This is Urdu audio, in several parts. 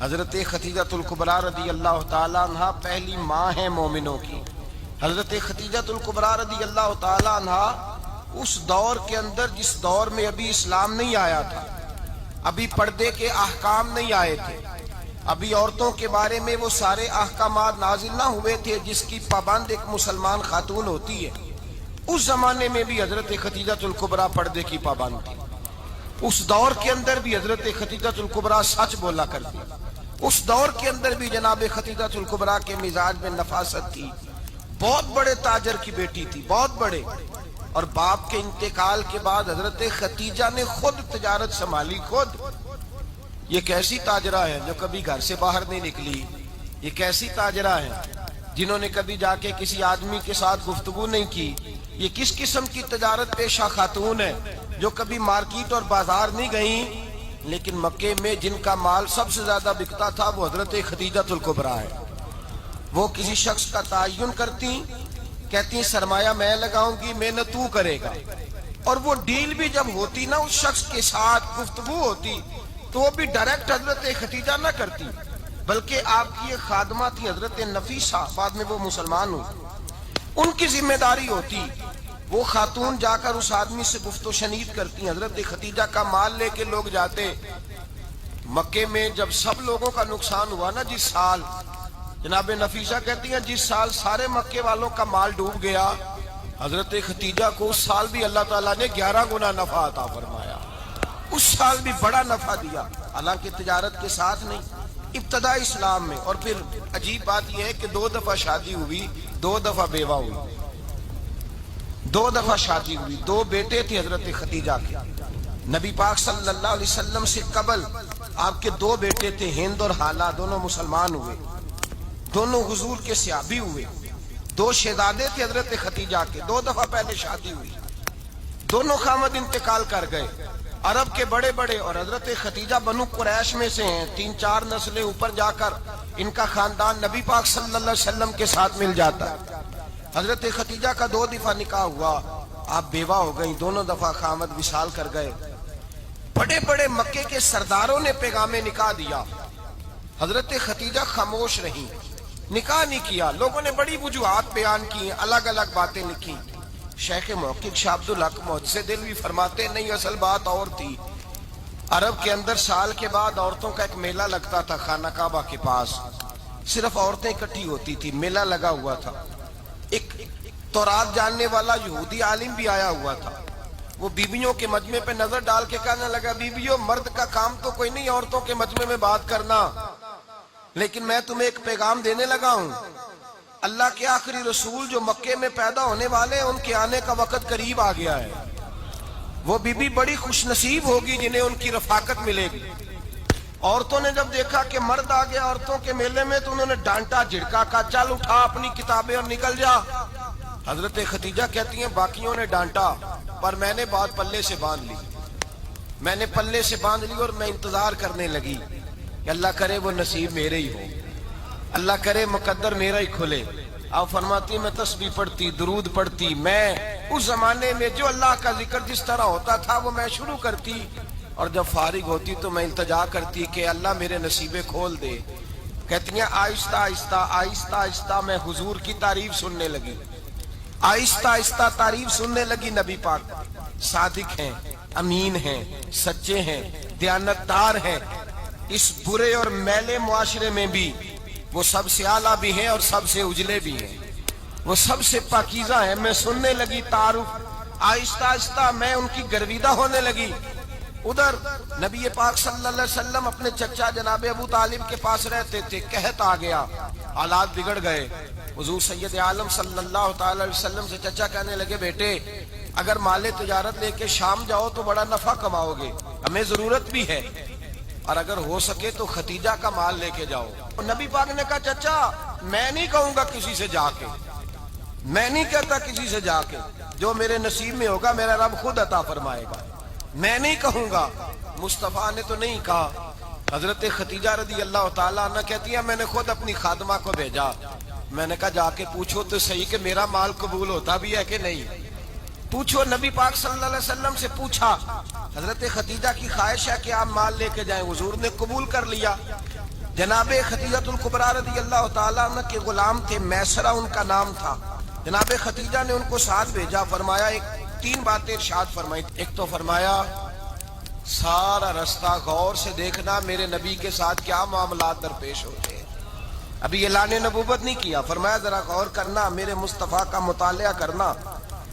حضرت خدیجۃ الکبریٰ رضی اللہ تعالیٰ عنہ پہلی ماں ہیں مومنوں کی۔ حضرت خدیجۃ الکبریٰ رضی اللہ تعالیٰ عنہ اس دور کے اندر جس دور میں ابھی اسلام نہیں آیا تھا، ابھی پردے کے احکام نہیں آئے تھے، ابھی عورتوں کے بارے میں وہ سارے احکامات نازل نہ ہوئے تھے جس کی پابند ایک مسلمان خاتون ہوتی ہے، اس زمانے میں بھی حضرت خدیجۃ الکبریٰ پردے کی پابند تھی۔ اس دور کے اندر بھی حضرت خدیجۃ الکبریٰ سچ بولا کرتی، اس دور کے اندر بھی جناب خدیجۃ الکبریٰ کے مزاج میں نفاست تھی۔ بہت بڑے تاجر کی بیٹی تھی، بہت بڑے، اور باپ کے انتقال کے بعد حضرت خدیجہ نے خود تجارت سنبھالی، خود۔ یہ کیسی تاجرہ ہے جو کبھی گھر سے باہر نہیں نکلی؟ یہ کیسی تاجرہ ہے جنہوں نے کبھی جا کے کسی آدمی کے ساتھ گفتگو نہیں کی؟ یہ کس قسم کی تجارت پیشہ خاتون ہے جو کبھی مارکیٹ اور بازار نہیں گئیں؟ لیکن مکے میں جن کا مال سب سے زیادہ بکتا تھا وہ حضرت خدیجۃ الکبریٰ ہے۔ وہ کسی شخص کا تعین کرتی، کہتی سرمایہ میں لگاؤں گی، محنت تو کرے گا، اور وہ ڈیل بھی جب ہوتی نا، اس شخص کے ساتھ گفتگو ہوتی تو وہ بھی ڈائریکٹ حضرت خدیجہ نہ کرتی، بلکہ آپ کی یہ خادمہ تھی حضرت نفیسہ، بعد میں وہ مسلمان ہوئی، ان کی ذمہ داری ہوتی۔ وہ خاتون جا کر اس آدمی سے گفت و شنید کرتی، حضرت خدیجہ کا مال لے کے لوگ جاتے۔ مکے میں جب سب لوگوں کا نقصان ہوا نا، جس سال، جناب نفیسہ کہتی ہیں جس سال سارے مکے والوں کا مال ڈوب گیا، حضرت خدیجہ کو اس سال بھی اللہ تعالیٰ نے 11 گنا نفع عطا فرمایا، اس سال بھی بڑا نفع دیا، حالانکہ تجارت کے ساتھ نہیں، ابتدا اسلام میں۔ اور پھر عجیب بات یہ ہے کہ 2 دفعہ شادی ہوئی، 2 دفعہ بیوہ ہوئی، 2 دفعہ شادی ہوئی، 2 بیٹے تھے حضرت خدیجہ کے۔ نبی پاک صلی اللہ علیہ وسلم سے قبل آپ کے 2 بیٹے تھے، ہند اور حالہ، دونوں مسلمان ہوئے، دونوں حضور کے صحابی ہوئے۔ 2 شہزادے تھے حضرت خدیجہ کے، 2 دفعہ پہلے شادی ہوئی، دونوں خامد انتقال کر گئے، عرب کے بڑے بڑے، اور حضرت خدیجہ بنو قریش میں سے ہیں، 3-4 نسلیں اوپر جا کر ان کا خاندان نبی پاک صلی اللہ علیہ وسلم کے ساتھ مل جاتا ہے۔ حضرت خدیجہ کا 2 دفعہ نکاح ہوا، آپ بیوہ ہو گئیں، دونوں دفعہ خامد وصال کر گئے۔ بڑے بڑے مکے کے سرداروں نے پیغام نکاح دیا، حضرت خدیجہ خاموش رہیں، نکاح نہیں کیا۔ لوگوں نے بڑی وجوہات بیان کی، الگ الگ باتیں لکھی۔ شیخ محقق شاہ عبدالحق محدث دہلوی فرماتے نہیں، اصل بات اور تھی۔ عرب کے اندر سال کے بعد عورتوں کا ایک میلہ لگتا تھا خانہ کعبہ کے پاس، صرف عورتیں اکٹھی ہوتی تھی، میلہ لگا ہوا تھا۔ ایک تورات جاننے والا یہودی عالم بھی آیا ہوا تھا، وہ بیویوں کے مجمع پہ نظر ڈال کے کہنے لگا، بیویوں، مرد کا کام تو کوئی نہیں عورتوں کے مجمع میں بات کرنا، لیکن میں تمہیں ایک پیغام دینے لگا ہوں۔ اللہ کے آخری رسول جو مکے میں پیدا ہونے والے ہیں، ان کے آنے کا وقت قریب آ گیا ہے۔ وہ بیوی بڑی خوش نصیب ہوگی جنہیں ان کی رفاقت ملے گی۔ عورتوں نے جب دیکھا کہ مرد آ گیا عورتوں کے میلے میں تو انہوں نے ڈانٹا، جھڑکا، کہا چل اٹھا اپنی کتابیں اور نکل جا۔ حضرت خدیجہ کہتی ہیں باقیوں نے ڈانٹا پر میں نے بات پلے سے باندھ لی، میں نے پلے سے باندھ لی، اور میں انتظار کرنے لگی کہ اللہ کرے وہ نصیب میرے ہی ہو، اللہ کرے مقدر میرا ہی کھلے۔ آپ فرماتی میں تسبیح پڑھتی، درود پڑھتی، میں اس زمانے میں جو اللہ کا ذکر جس طرح ہوتا تھا وہ میں شروع کرتی، اور جب فارغ ہوتی تو میں التجا کرتی کہ اللہ میرے نصیبے کھول دے۔ کہتی ہیں آہستہ آہستہ آہستہ آہستہ میں حضور کی تعریف سننے لگی، آہستہ آہستہ تعریف سننے لگی۔ نبی پاک صادق ہیں، امین ہیں، سچے ہیں، دیانتدار ہیں، اس برے اور میلے معاشرے میں بھی وہ سب سے اعلیٰ بھی ہیں اور سب سے اجلے بھی ہیں، وہ سب سے پاکیزہ ہیں۔ میں سننے لگی تعارف، آہستہ آہستہ میں ان کی گرویدہ ہونے لگی۔ ادھر نبی پاک صلی اللہ علیہ وسلم اپنے چچا جناب ابو طالب کے پاس رہتے تھے، قحط آ گیا، حالات بگڑ گئے۔ حضور سید عالم صلی اللہ تعالی علیہ وسلم سے چچا کہنے لگے، بیٹے اگر مال تجارت لے کے شام جاؤ تو بڑا نفع کماؤ گے، ہمیں ضرورت بھی ہے، اور اگر ہو سکے تو خدیجہ کا مال لے کے جاؤ۔ اور نبی پاک نے کہا چچا میں نہیں کہوں گا کسی سے جا کے، میں نہیں کہتا کسی سے جا کے، جو میرے نصیب میں ہوگا میرا رب خود عطا فرمائے گا، میں نہیں کہوں گا۔ مصطفیٰ نے تو نہیں کہا۔ حضرت خدیجہ رضی اللہ تعالیٰ عنہ کہتی ہیں میں نے خود اپنی خادمہ کو بھیجا، میں نے کہا جا کے پوچھو تو صحیح کہ میرا مال قبول ہوتا بھی ہے کہ نہیں، پوچھو۔ نبی پاک صلی اللہ علیہ وسلم سے پوچھا، حضرت خدیجہ کی خواہش ہے کہ آپ مال لے کے جائیں، حضور نے قبول کر لیا۔ جناب خدیجہ الکبریٰ رضی اللہ تعالیٰ عنہ کے غلام تھے، میسرہ ان کا نام تھا۔ جناب خدیجہ نے ان کو ساتھ بھیجا، فرمایا تین باتیں ارشاد فرمائی۔ ایک تو فرمایا سارا رستہ غور سے دیکھنا میرے نبی کے ساتھ کیا معاملات درپیش ہوتے ہیں۔ ابھی اعلان نبوت نہیں کیا، فرمایا ذرا غور کرنا، میرے مصطفیٰ کا مطالعہ کرنا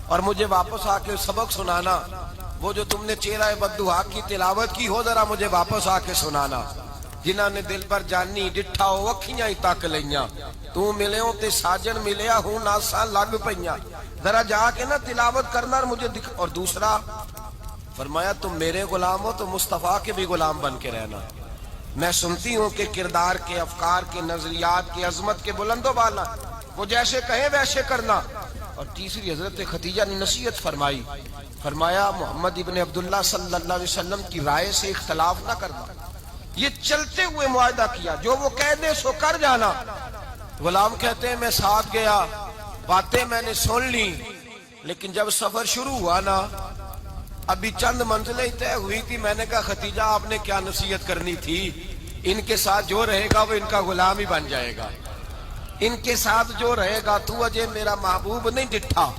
اور مجھے واپس آ کے سبق سنانا۔ وہ جو تم نے چہرہ بددعا کی تلاوت کی ہو، ذرا مجھے واپس آ کے سنانا۔ جنہاں نے دل پر جانی ڈٹھا ہو اکھیاں ہی تک لیاں، تو ملے ہوں تے ساجن ملیا ہوں ناساں لگ پئیاں، ذرا جا کے نا تلاوت کرنا اور مجھے دکھ۔ اور دوسرا فرمایا تم میرے غلام ہو تو مصطفیٰ کے بھی غلام بن کے رہنا۔ میں سنتی ہوں کہ کردار کے، افکار کے، نظریات کے، عظمت کے بلند و بالا، وہ جیسے کہیں ویسے کرنا۔ اور تیسری حضرت خدیجہ نے نصیحت فرمائی، فرمایا محمد ابن عبداللہ صلی اللہ علیہ وسلم کی رائے سے اختلاف نہ کرنا۔ یہ چلتے ہوئے معاہدہ کیا، جو وہ کہہ دے سو کر جانا۔ غلام کہتے ہیں میں ساتھ گیا، باتیں میں نے سن لی، لیکن جب سفر شروع ہوا نا، ابھی چند منزلیں طے ہوئی تھی، میں نے کہا خدیجہ آپ نے کیا نصیحت کرنی تھی، ان کے ساتھ جو رہے گا وہ ان کا غلام ہی بن جائے گا، ان کے ساتھ جو رہے گا۔ تو اجے میرا محبوب نہیں ڈٹھا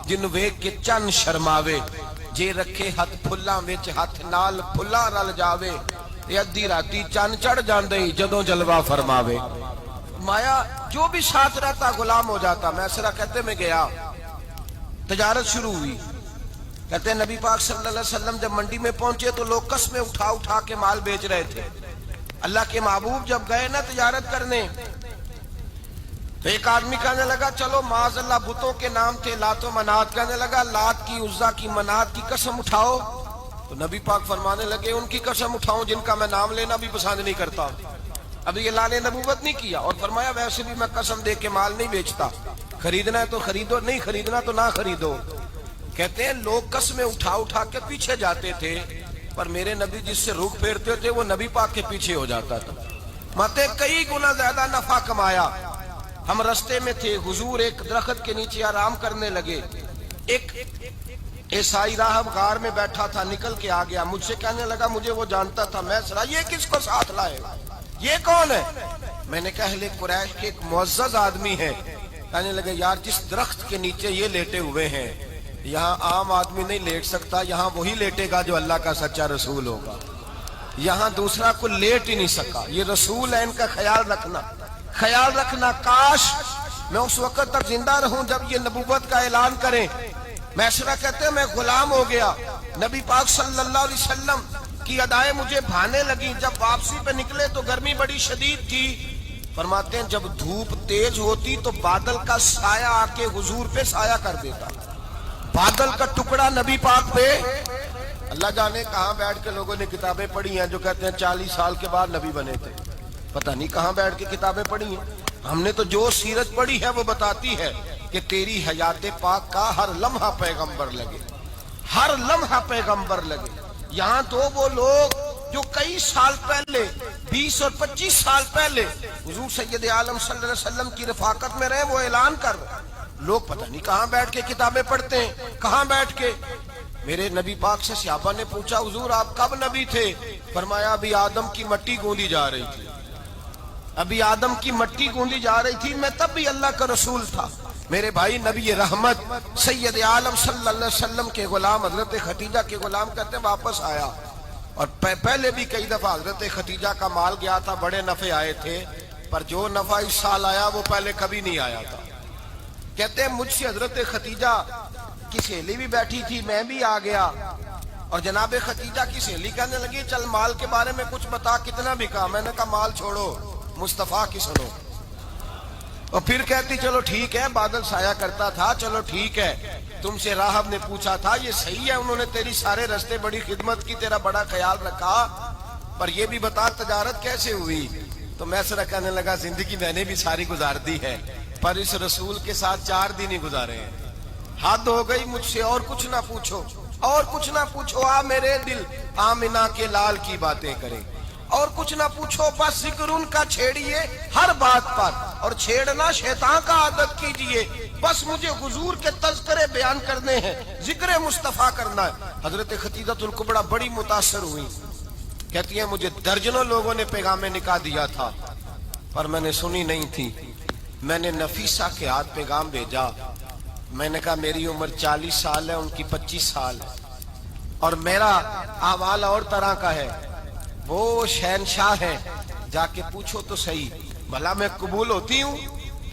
جن ویکھ کے چن شرماوے، جے رکھے ہاتھ پھلاں وچ ہاتھ نال پھلاں رل جاوے، تے ادھی راتی چن چڑھ جاندے جدوں جلوہ فرماوے۔ مایا جو بھی ساتھ رہتا غلام ہو جاتا۔ میسرہ کہتے میں گیا، تجارت شروع ہوئی۔ کہتے ہیں نبی پاک صلی اللہ علیہ وسلم جب منڈی میں پہنچے تو لوگ قسمیں اٹھا اٹھا کے مال بیچ رہے تھے۔ اللہ کے محبوب جب گئے نا تجارت کرنے تو ایک آدمی کہنے لگا چلو معاذ اللہ بتوں کے نام تھے لات و منات، کہنے لگا لات کی، عزا کی، منات کی قسم اٹھاؤ۔ تو نبی پاک فرمانے لگے ان کی قسم اٹھاؤں جن کا میں نام لینا بھی پسند نہیں کرتا۔ ابھی اعلان نبوت نہیں کیا، اور فرمایا ویسے بھی میں قسم دے کے مال نہیں بیچتا، خریدنا ہے تو خریدو، نہیں خریدنا تو نہ خریدو۔ کہتے ہیں لوگ قسمیں اٹھا اٹھا کے پیچھے جاتے تھے، پر میرے نبی جس سے رخ پھیرتے تھے وہ نبی پاک کے پیچھے ہو جاتا تھا۔ ماتے کئی گنا زیادہ نفع کمایا۔ ہم رستے میں تھے، حضور ایک درخت کے نیچے آرام کرنے لگے، ایک عیسائی راہب غار میں بیٹھا تھا، نکل کے آ گیا، مجھ سے کہنے لگا مجھے وہ جانتا تھا۔ میں سرا یہ کس کو ساتھ لائے، یہ کون ہے؟ میں نے کہا اہل قریش کے ایک معزز آدمی ہے۔ کہنے لگے یار جس درخت کے نیچے یہ لیٹے ہوئے ہیں یہاں عام آدمی نہیں لیٹ سکتا، یہاں وہی لیٹے گا جو اللہ کا سچا رسول ہوگا، یہاں دوسرا کوئی لیٹ ہی نہیں سکا، یہ رسول ہے، ان کا خیال رکھنا، خیال رکھنا۔ کاش میں اس وقت تک زندہ رہوں جب یہ نبوت کا اعلان کریں۔ میسرہ کہتے ہیں میں غلام ہو گیا، نبی پاک صلی اللہ علیہ وسلم کی ادائیں مجھے بھانے لگی۔ جب واپسی پہ نکلے تو گرمی بڑی شدید تھی، فرماتے ہیں جب دھوپ تیز ہوتی تو بادل کا سایہ آ کے حضور پہ سایہ کر دیتا، بادل کا ٹکڑا نبی پاک پہ۔ اللہ جانے کہاں بیٹھ کے لوگوں نے کتابیں پڑھی ہیں جو کہتے ہیں 40 سال کے بعد نبی بنے تھے، پتہ نہیں کہاں بیٹھ کے کتابیں پڑھی ہیں۔ ہم نے تو جو سیرت پڑھی ہے وہ بتاتی ہے کہ تیری حیات پاک کا ہر لمحہ پیغمبر لگے، ہر لمحہ پیغمبر لگے۔ یہاں تو وہ لوگ جو کئی سال پہلے 20 اور 25 سال پہلے حضور سید عالم صلی اللہ علیہ وسلم کی رفاقت میں رہے، وہ اعلان کر رہے، لوگ پتہ نہیں کہاں بیٹھ کے کتابیں پڑھتے ہیں، کہاں بیٹھ کے۔ میرے نبی پاک سے صحابہ نے پوچھا حضور آپ کب نبی تھے؟ فرمایا ابھی آدم کی مٹی گوندی جا رہی تھی، ابھی آدم کی مٹی گوندی جا رہی تھی، میں تب بھی اللہ کا رسول تھا۔ میرے بھائی نبی رحمت سید عالم صلی اللہ علیہ وسلم کے غلام حضرت خدیجہ کے غلام کہتے ہیں واپس آیا، اور پہلے بھی کئی دفعہ حضرت خدیجہ کا مال گیا تھا، بڑے نفع آئے تھے، پر جو نفع اس سال آیا وہ پہلے کبھی نہیں آیا تھا۔ کہتے ہیں مجھ سے حضرت خدیجہ کی سہیلی بھی بیٹھی تھی، میں بھی آ گیا، اور جناب خدیجہ کی سہیلی کہنے لگی چل مال کے بارے میں کچھ بتا، کتنا بکا؟ میں نے کہا مال چھوڑو، مصطفیٰ کی سنو۔ اور پھر کہتی چلو ٹھیک ہے، بادل سایہ کرتا تھا، چلو ٹھیک ہے، تم سے راہب نے پوچھا تھا یہ صحیح ہے، انہوں نے تیری سارے رستے بڑی خدمت کی، تیرا بڑا خیال رکھا، پر یہ بھی بتا تجارت کیسے ہوئی؟ تو میسرہ کہنے لگا زندگی میں نے بھی ساری گزار دی ہے، پر اس رسول کے ساتھ 4 دن ہی گزارے ہیں، حد ہو گئی مجھ سے، اور کچھ نہ پوچھو، اور کچھ نہ پوچھو، آ میرے دل آمنہ کے لال کی باتیں کریں، اور کچھ نہ پوچھو، بس ذکر ان کا چھیڑیے ہر بات پر، اور چھیڑنا شیطان کا عادت کیجئے، بس مجھے حضور کے تذکرے بیان کرنے ہیں، ذکر مصطفیٰ کرنا ہے۔ حضرت خدیجہ الکبریٰ بڑی متاثر ہوئی، کہتی ہیں مجھے درجنوں لوگوں نے پیغام نکاح دیا تھا، پر میں نے سنی نہیں تھی. میں نے نفیسہ کے ہاتھ پیغام بھیجا. میں نے کہا میری عمر 40 سال ہے, ان کی 25 سال ہے, اور میرا احوال اور طرح کا ہے. وہ شہنشاہ ہے, جا کے پوچھو تو صحیح, بھلا میں قبول ہوتی ہوں؟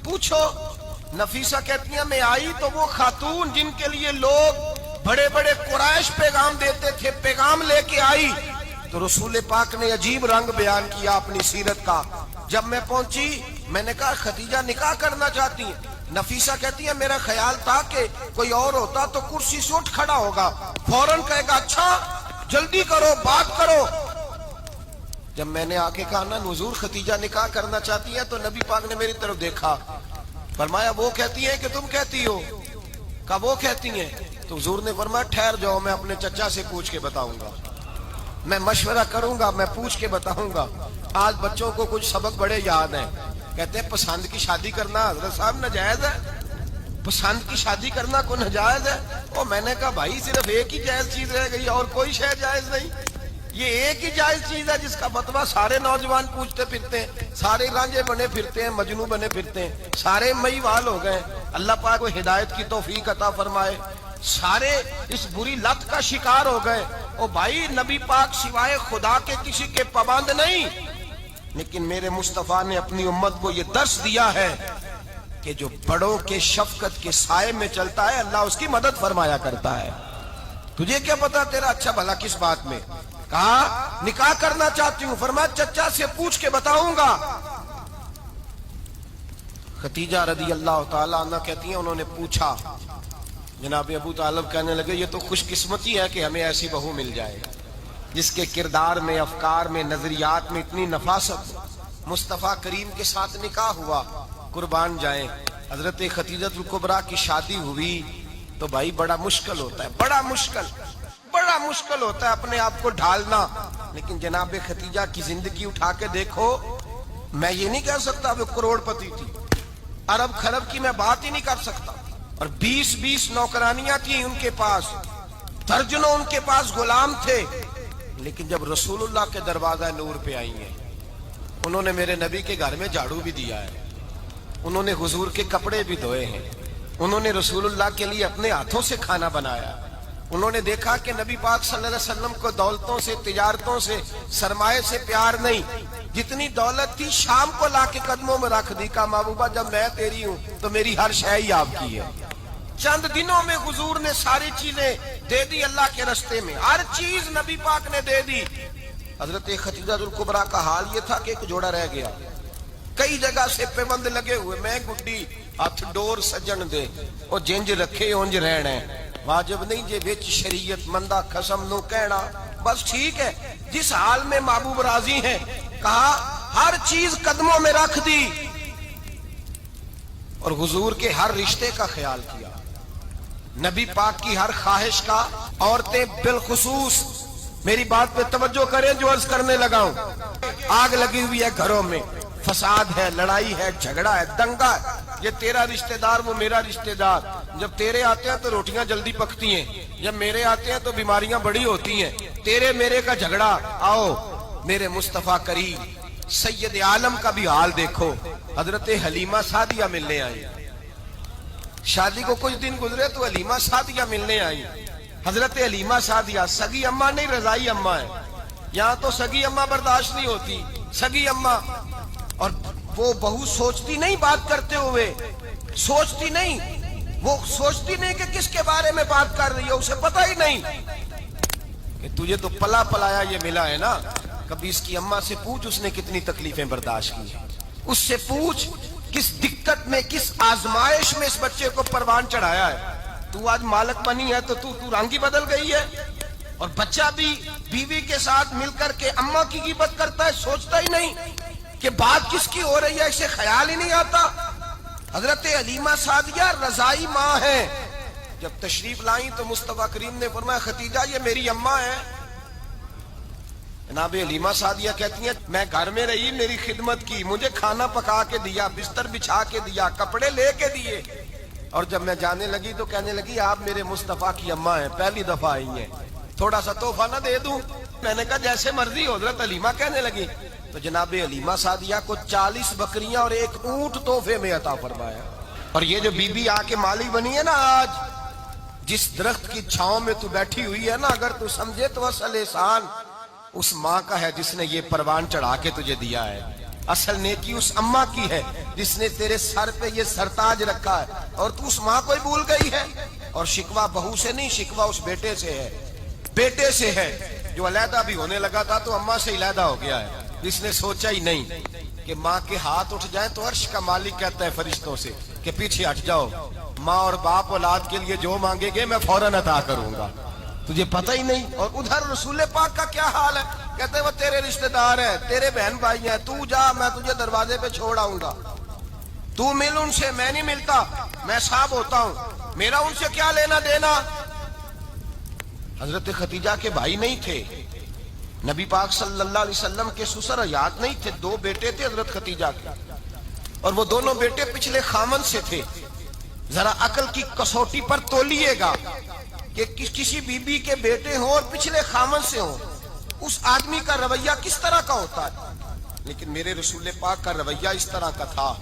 پوچھو. نفیسہ کہتی ہیں میں آئی تو وہ خاتون جن کے لیے لوگ بڑے بڑے قریش پیغام دیتے تھے, پیغام لے کے آئی. تو رسول پاک نے عجیب رنگ بیان کیا اپنی سیرت کا. جب میں پہنچی میں نے کہا خدیجہ نکاح کرنا چاہتی ہیں؟ نفیسہ کہتی ہے میرا خیال تھا کہ کوئی اور ہوتا تو کرسی سے اٹھ کھڑا ہوگا, فوراً کہے گا اچھا جلدی کرو بات کرو. جب میں نے آ کے کہا نا حضور خدیجہ نکاح کرنا چاہتی ہے, تو نبی پاک نے میری طرف دیکھا, فرمایا وہ کہتی ہے کہ تم کہتی ہو؟ کہا وہ کہتی ہیں. تو حضور نے فرمایا ٹھہر جاؤ, میں اپنے چچا سے پوچھ کے بتاؤں گا, میں مشورہ کروں گا, میں پوچھ کے بتاؤں گا. آج بچوں کو کچھ سبق بڑے یاد ہیں. کہتے ہیں پسند کی شادی کرنا حضرت صاحب ناجائز ہے, پسند کی شادی کرنا کو ناجائز ہے. اور میں نے کہا بھائی صرف ایک ہی جائز چیز رہ گئی, اور کوئی شے جائز نہیں. یہ ایک ہی جائز چیز ہے جس کا فتویٰ سارے نوجوان پوچھتے پھرتے ہیں, سارے رانجے بنے پھرتے ہیں, مجنوں بنے پھرتے ہیں, سارے مئی وال ہو گئے. اللہ پاک کو ہدایت کی توفیق عطا فرمائے. سارے اس بری لت کا شکار ہو گئے. او بھائی نبی پاک سوائے خدا کے کسی کے پابند نہیں, لیکن میرے مصطفیٰ نے اپنی امت کو یہ درس دیا ہے کہ جو بڑوں کے شفقت کے سائے میں چلتا ہے اللہ اس کی مدد فرمایا کرتا ہے. تجھے کیا پتا تیرا اچھا بھلا کس بات میں؟ کہا نکاح کرنا چاہتی ہوں, فرمایا چچا سے پوچھ کے بتاؤں گا. خدیجہ رضی اللہ تعالیٰ عنہ کہتی ہیں انہوں نے پوچھا. جناب ابو طالب کہنے لگے یہ تو خوش قسمتی ہے کہ ہمیں ایسی بہو مل جائے جس کے کردار میں, افکار میں, نظریات میں اتنی نفاست. مصطفیٰ کریم کے ساتھ نکاح ہوا, قربان جائیں. حضرت خدیجہ الکبریٰ کی شادی ہوئی تو بھائی بڑا مشکل ہوتا ہے, بڑا مشکل ہوتا ہے اپنے آپ کو ڈھالنا. لیکن جناب خدیجہ کی زندگی اٹھا کے دیکھو, میں یہ نہیں کہہ سکتا وہ کروڑ پتی تھی, ارب خرب کی میں بات ہی نہیں کر سکتا. اور 20 نوکرانیاں تھیں ان کے پاس, درجنوں ان کے پاس غلام تھے. لیکن جب رسول اللہ کے دروازہ نور پہ آئی ہیں, انہوں نے میرے نبی کے گھر میں جھاڑو بھی دیا ہے, انہوں نے حضور کے کپڑے بھی دھوئے ہیں, انہوں نے رسول اللہ کے لیے اپنے ہاتھوں سے کھانا بنایا. انہوں نے دیکھا کہ نبی پاک صلی اللہ علیہ وسلم کو دولتوں سے, تجارتوں سے, سرمایے سے پیار نہیں. جتنی دولت تھی شام کو لا کے قدموں میں رکھ دی. کہا محبوبہ جب میں تیری ہوں تو میری ہر شے ہی آپ کی ہے. چند دنوں میں حضور نے ساری چیزیں دے دی اللہ کے رستے میں, ہر چیز نبی پاک نے دے دی. حضرت خدیجہ الکبریٰ کا حال یہ تھا کہ ایک جوڑا رہ گیا, کئی جگہ سے پیوند لگے ہوئے, میں گڈی ہاتھ ڈور سجن دے او جنج رکھے اونج رہنا, واجب نہیں جے وچ شریعت مندہ قسم نو کہنا. بس ٹھیک ہے, جس حال میں محبوب راضی ہیں. کہا ہر چیز قدموں میں رکھ دی اور حضور کے ہر رشتے کا خیال کیا, نبی پاک کی ہر خواہش کا. عورتیں بالخصوص میری بات پہ توجہ کریں جو عرض کرنے لگا ہوں. آگ لگی ہوئی ہے گھروں میں, فساد ہے, لڑائی ہے, جھگڑا ہے, دنگا ہے. یہ تیرا رشتہ دار وہ میرا رشتہ دار, جب تیرے آتے ہیں تو روٹیاں جلدی پکتی ہیں, جب میرے آتے ہیں تو بیماریاں بڑی ہوتی ہیں. تیرے میرے کا جھگڑا. آؤ میرے مصطفیٰ کریم سید عالم کا بھی حال دیکھو. حضرت حلیمہ سعدیہ ملنے آئی, شادی کو کچھ دن گزرے تو حلیمہ سعدیہ ملنے آئی. حضرت حلیمہ سعدیہ سگی اماں نہیں, رضائی اماں ہے. یہاں تو سگی اماں برداشت نہیں ہوتی, سگی اماں. اور وہ بہو سوچتی نہیں بات کرتے ہوئے, سوچتی نہیں, وہ سوچتی نہیں کہ کس کے بارے میں بات کر رہی ہے, اسے پتہ ہی نہیں کہ تجھے تو پلا پلایا یہ ملا ہے نا. کبھی اس کی اماں سے پوچھ اس نے کتنی تکلیفیں برداشت کی, اس سے پوچھ کس دقت میں, کس آزمائش میں اس بچے کو پروان چڑھایا ہے. تو آج مالک بنی ہے تو رنگ ہی بدل گئی ہے. اور بچہ بھی بیوی کے ساتھ مل کر کے اماں کی غیبت کرتا ہے, سوچتا ہی نہیں کہ بات کس کی ہو رہی ہے, اسے خیال ہی نہیں آتا. حضرت حلیمہ سعدیہ رضائی ماں ہے. جب تشریف لائیں تو مصطفیٰ کریم نے فرمایا خدیجہ یہ میری اماں ہے. جناب حلیمہ سعدیہ کہتی ہیں میں گھر میں رہی, میری خدمت کی, مجھے کھانا پکا کے دیا, بستر بچھا کے دیا, کپڑے لے کے دیے. اور جب میں جانے لگی تو کہنے لگی آپ میرے مصطفیٰ کی اماں ہیں, پہلی دفعہ آئی ہیں, تھوڑا سا تحفہ نہ دے دوں؟ میں نے کہا جیسے مرضی. حضرت حلیمہ کہنے لگی تو جناب علیمہ سعدیہ کو 40 بکریاں اور 1 اونٹ تحفے میں عطا فرمایا. اور یہ جو بی بی آ کے مالی بنی ہے نا آج، جس درخت کی چھاؤں میں تو بیٹھی ہوئی ہے نا، اگر تو سمجھے تو اصل احسان اس ماں کا ہے جس نے یہ پروان چڑھا کے تجھے دیا ہے. اصل نیکی اس اماں کی ہے جس نے تیرے سر پہ یہ سرتاج رکھا ہے، اور تو اس ماں کو ہی بھول گئی ہے. اور شکوہ بہو سے نہیں، شکوہ اس بیٹے سے ہے، بیٹے سے ہے جو علیحدہ بھی ہونے لگا تھا تو اماں سے علیحدہ ہو گیا ہے. جس نے سوچا ہی نہیں کہ ماں کے ہاتھ اٹھ جائیں تو عرش کا مالک کہتا ہے فرشتوں سے کہ پیچھے ہٹ جاؤ، ماں اور باپ اولاد کے لیے جو مانگے گے میں فوراً عطا کروں گا. تجھے پتہ ہی نہیں. اور ادھر رسول پاک کا کیا حال ہے؟ کہتے ہیں وہ تیرے رشتہ دار ہیں، تیرے بہن بھائی ہیں، تو جا، میں تجھے دروازے پہ چھوڑ آؤں گا. تو مل ان سے، میں نہیں ملتا، میں صاحب ہوتا ہوں، میرا ان سے کیا لینا دینا. حضرت خدیجہ کے بھائی نہیں تھے، نبی پاک صلی اللہ علیہ وسلم کے سسر حیات نہیں تھے، 2 بیٹے تھے حضرت خدیجہ کے، اور وہ دونوں بیٹے پچھلے خامن سے تھے. ذرا عقل کی کسوٹی پر تولیے گا کہ کسی بی بی کے بیٹے ہوں اور پچھلے خامن سے ہوں، اس آدمی کا رویہ کس طرح کا ہوتا ہے. لیکن میرے رسول پاک کا رویہ اس طرح کا تھا.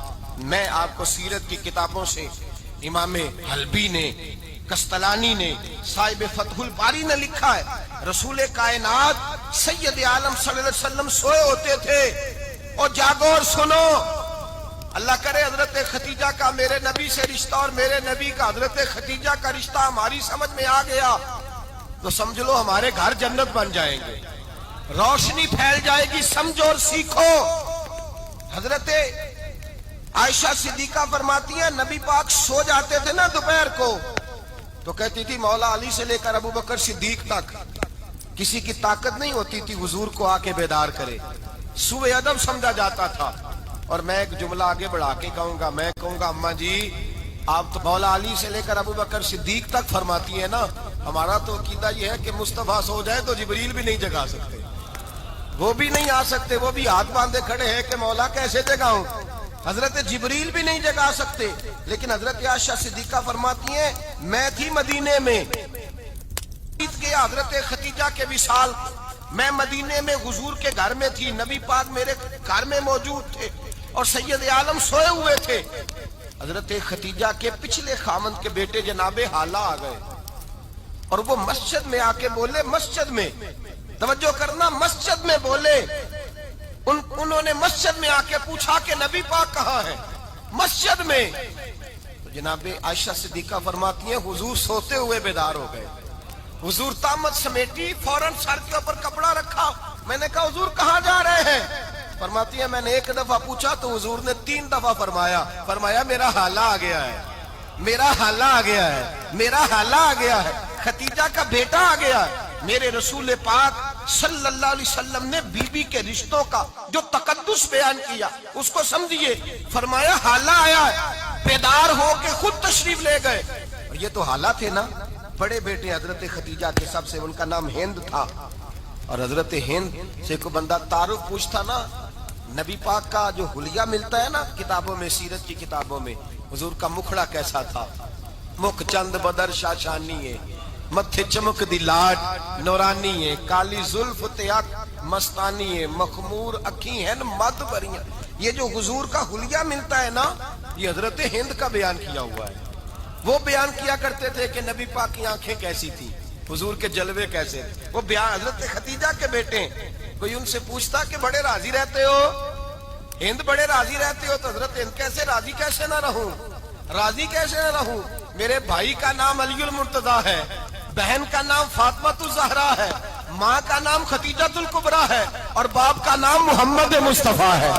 میں آپ کو سیرت کی کتابوں سے امام حلبی نے، کستلانی نے، صاحب فتح الباری نے لکھا ہے، رسول کائنات سید عالم صلی اللہ علیہ وسلم سوئے ہوتے تھے اور جاگو اور سنو. اللہ کرے حضرت خدیجہ کا میرے نبی سے رشتہ اور میرے نبی کا حضرت خدیجہ کا رشتہ ہماری سمجھ میں آ گیا تو سمجھ لو ہمارے گھر جنت بن جائیں گے، روشنی پھیل جائے گی. سمجھو اور سیکھو. حضرت عائشہ صدیقہ فرماتی ہیں نبی پاک سو جاتے تھے نا دوپہر کو تو کہتی تھی مولا علی سے لے کر ابو بکر صدیق تک کسی کی طاقت نہیں ہوتی تھی حضور کو آ کے بیدار کرے. سوء ادب سمجھا جاتا تھا. اور میں ایک جملہ آگے بڑھا کے کہوں گا، میں کہوں گا اماں جی آپ تو مولا علی سے لے کر ابو بکر صدیق تک فرماتی ہیں نا، ہمارا تو عقیدہ یہ ہے کہ مصطفیٰ سو جائے تو جبریل بھی نہیں جگا سکتے، وہ بھی نہیں آ سکتے، وہ بھی ہاتھ باندھے کھڑے ہیں کہ مولا کیسے جگاؤں. حضرت جبریل بھی نہیں جگا سکتے. لیکن حضرت عائشہ صدیقہ فرماتی ہیں میں تھی مدینے میں کے حضرت خدیجہ کے وصال، میں مدینے میں حضور کے گھر میں تھی، نبی پاک میرے گھر میں موجود تھے اور سید عالم سوئے ہوئے تھے. حضرت خدیجہ کے پچھلے خامند کے بیٹے جناب حالہ آ گئے اور وہ مسجد میں آ کے بولے، مسجد میں توجہ کرنا، مسجد میں بولے. انہوں نے مسجد میں آ کے پوچھا کہ نبی پاک کہاں ہے؟ مسجد میں. تو جناب عائشہ صدیقہ فرماتی ہیں حضور سوتے ہوئے بیدار ہو گئے. حضور طامت سمیٹی، فوراً سر کے اوپر کپڑا رکھا. میں نے کہا حضور کہاں جا رہے ہیں؟ فرماتی ہے میں نے 1 دفعہ پوچھا تو حضور نے 3 دفعہ فرمایا میرا حالہ آ گیا ہے، میرا حالہ آ گیا ہے، میرا حالہ آ گیا ہے، خدیجہ کا بیٹا آ گیا ہے. میرے رسول پاک صلی اللہ علیہ وسلم نے بی بی کے رشتوں کا جو تقدس بیان کیا اس کو سمجھیے. فرمایا حالہ آیا ہے، بیدار ہو کے خود تشریف لے گئے. اور یہ تو حالہ تھے نا، بڑے بیٹے حضرت خدیجہ کے، سب سے ان کا نام ہند تھا. اور حضرت ہند سے کوئی بندہ تعارف پوچھتا نا، نبی پاک کا جو حلیہ ملتا ہے نا کتابوں میں، سیرت کی کتابوں میں، حضور کا مکھڑا کیسا تھا. مکھ چند بدر شاشانی ہے، متھے چمک دی لاڈ نورانی ہے، کالی زلف تیاک مستانی ہے، مخمور اکھی ہیں مد بریاں. یہ جو حضور کا حلیہ ملتا ہے نا یہ حضرت ہند کا بیان کیا ہوا ہے. وہ بیان کیا کرتے تھے کہ نبی پاک کی آنکھیں کیسی تھی، حضور کے جلوے کیسے. وہ بیان حضرت خدیجہ کے بیٹے. کوئی ان سے پوچھتا کہ بڑے راضی رہتے ہو ہند، بڑے راضی رہتے ہو، تو حضرت ہند کیسے راضی کیسے نہ رہوں، راضی کیسے نہ رہوں. میرے بھائی کا نام علی المرتضیٰ ہے، بہن کا نام فاطمہ الزہرا ہے، ماں کا نام خدیجہ الکبریٰ ہے اور باپ کا نام محمد مصطفیٰ ہے،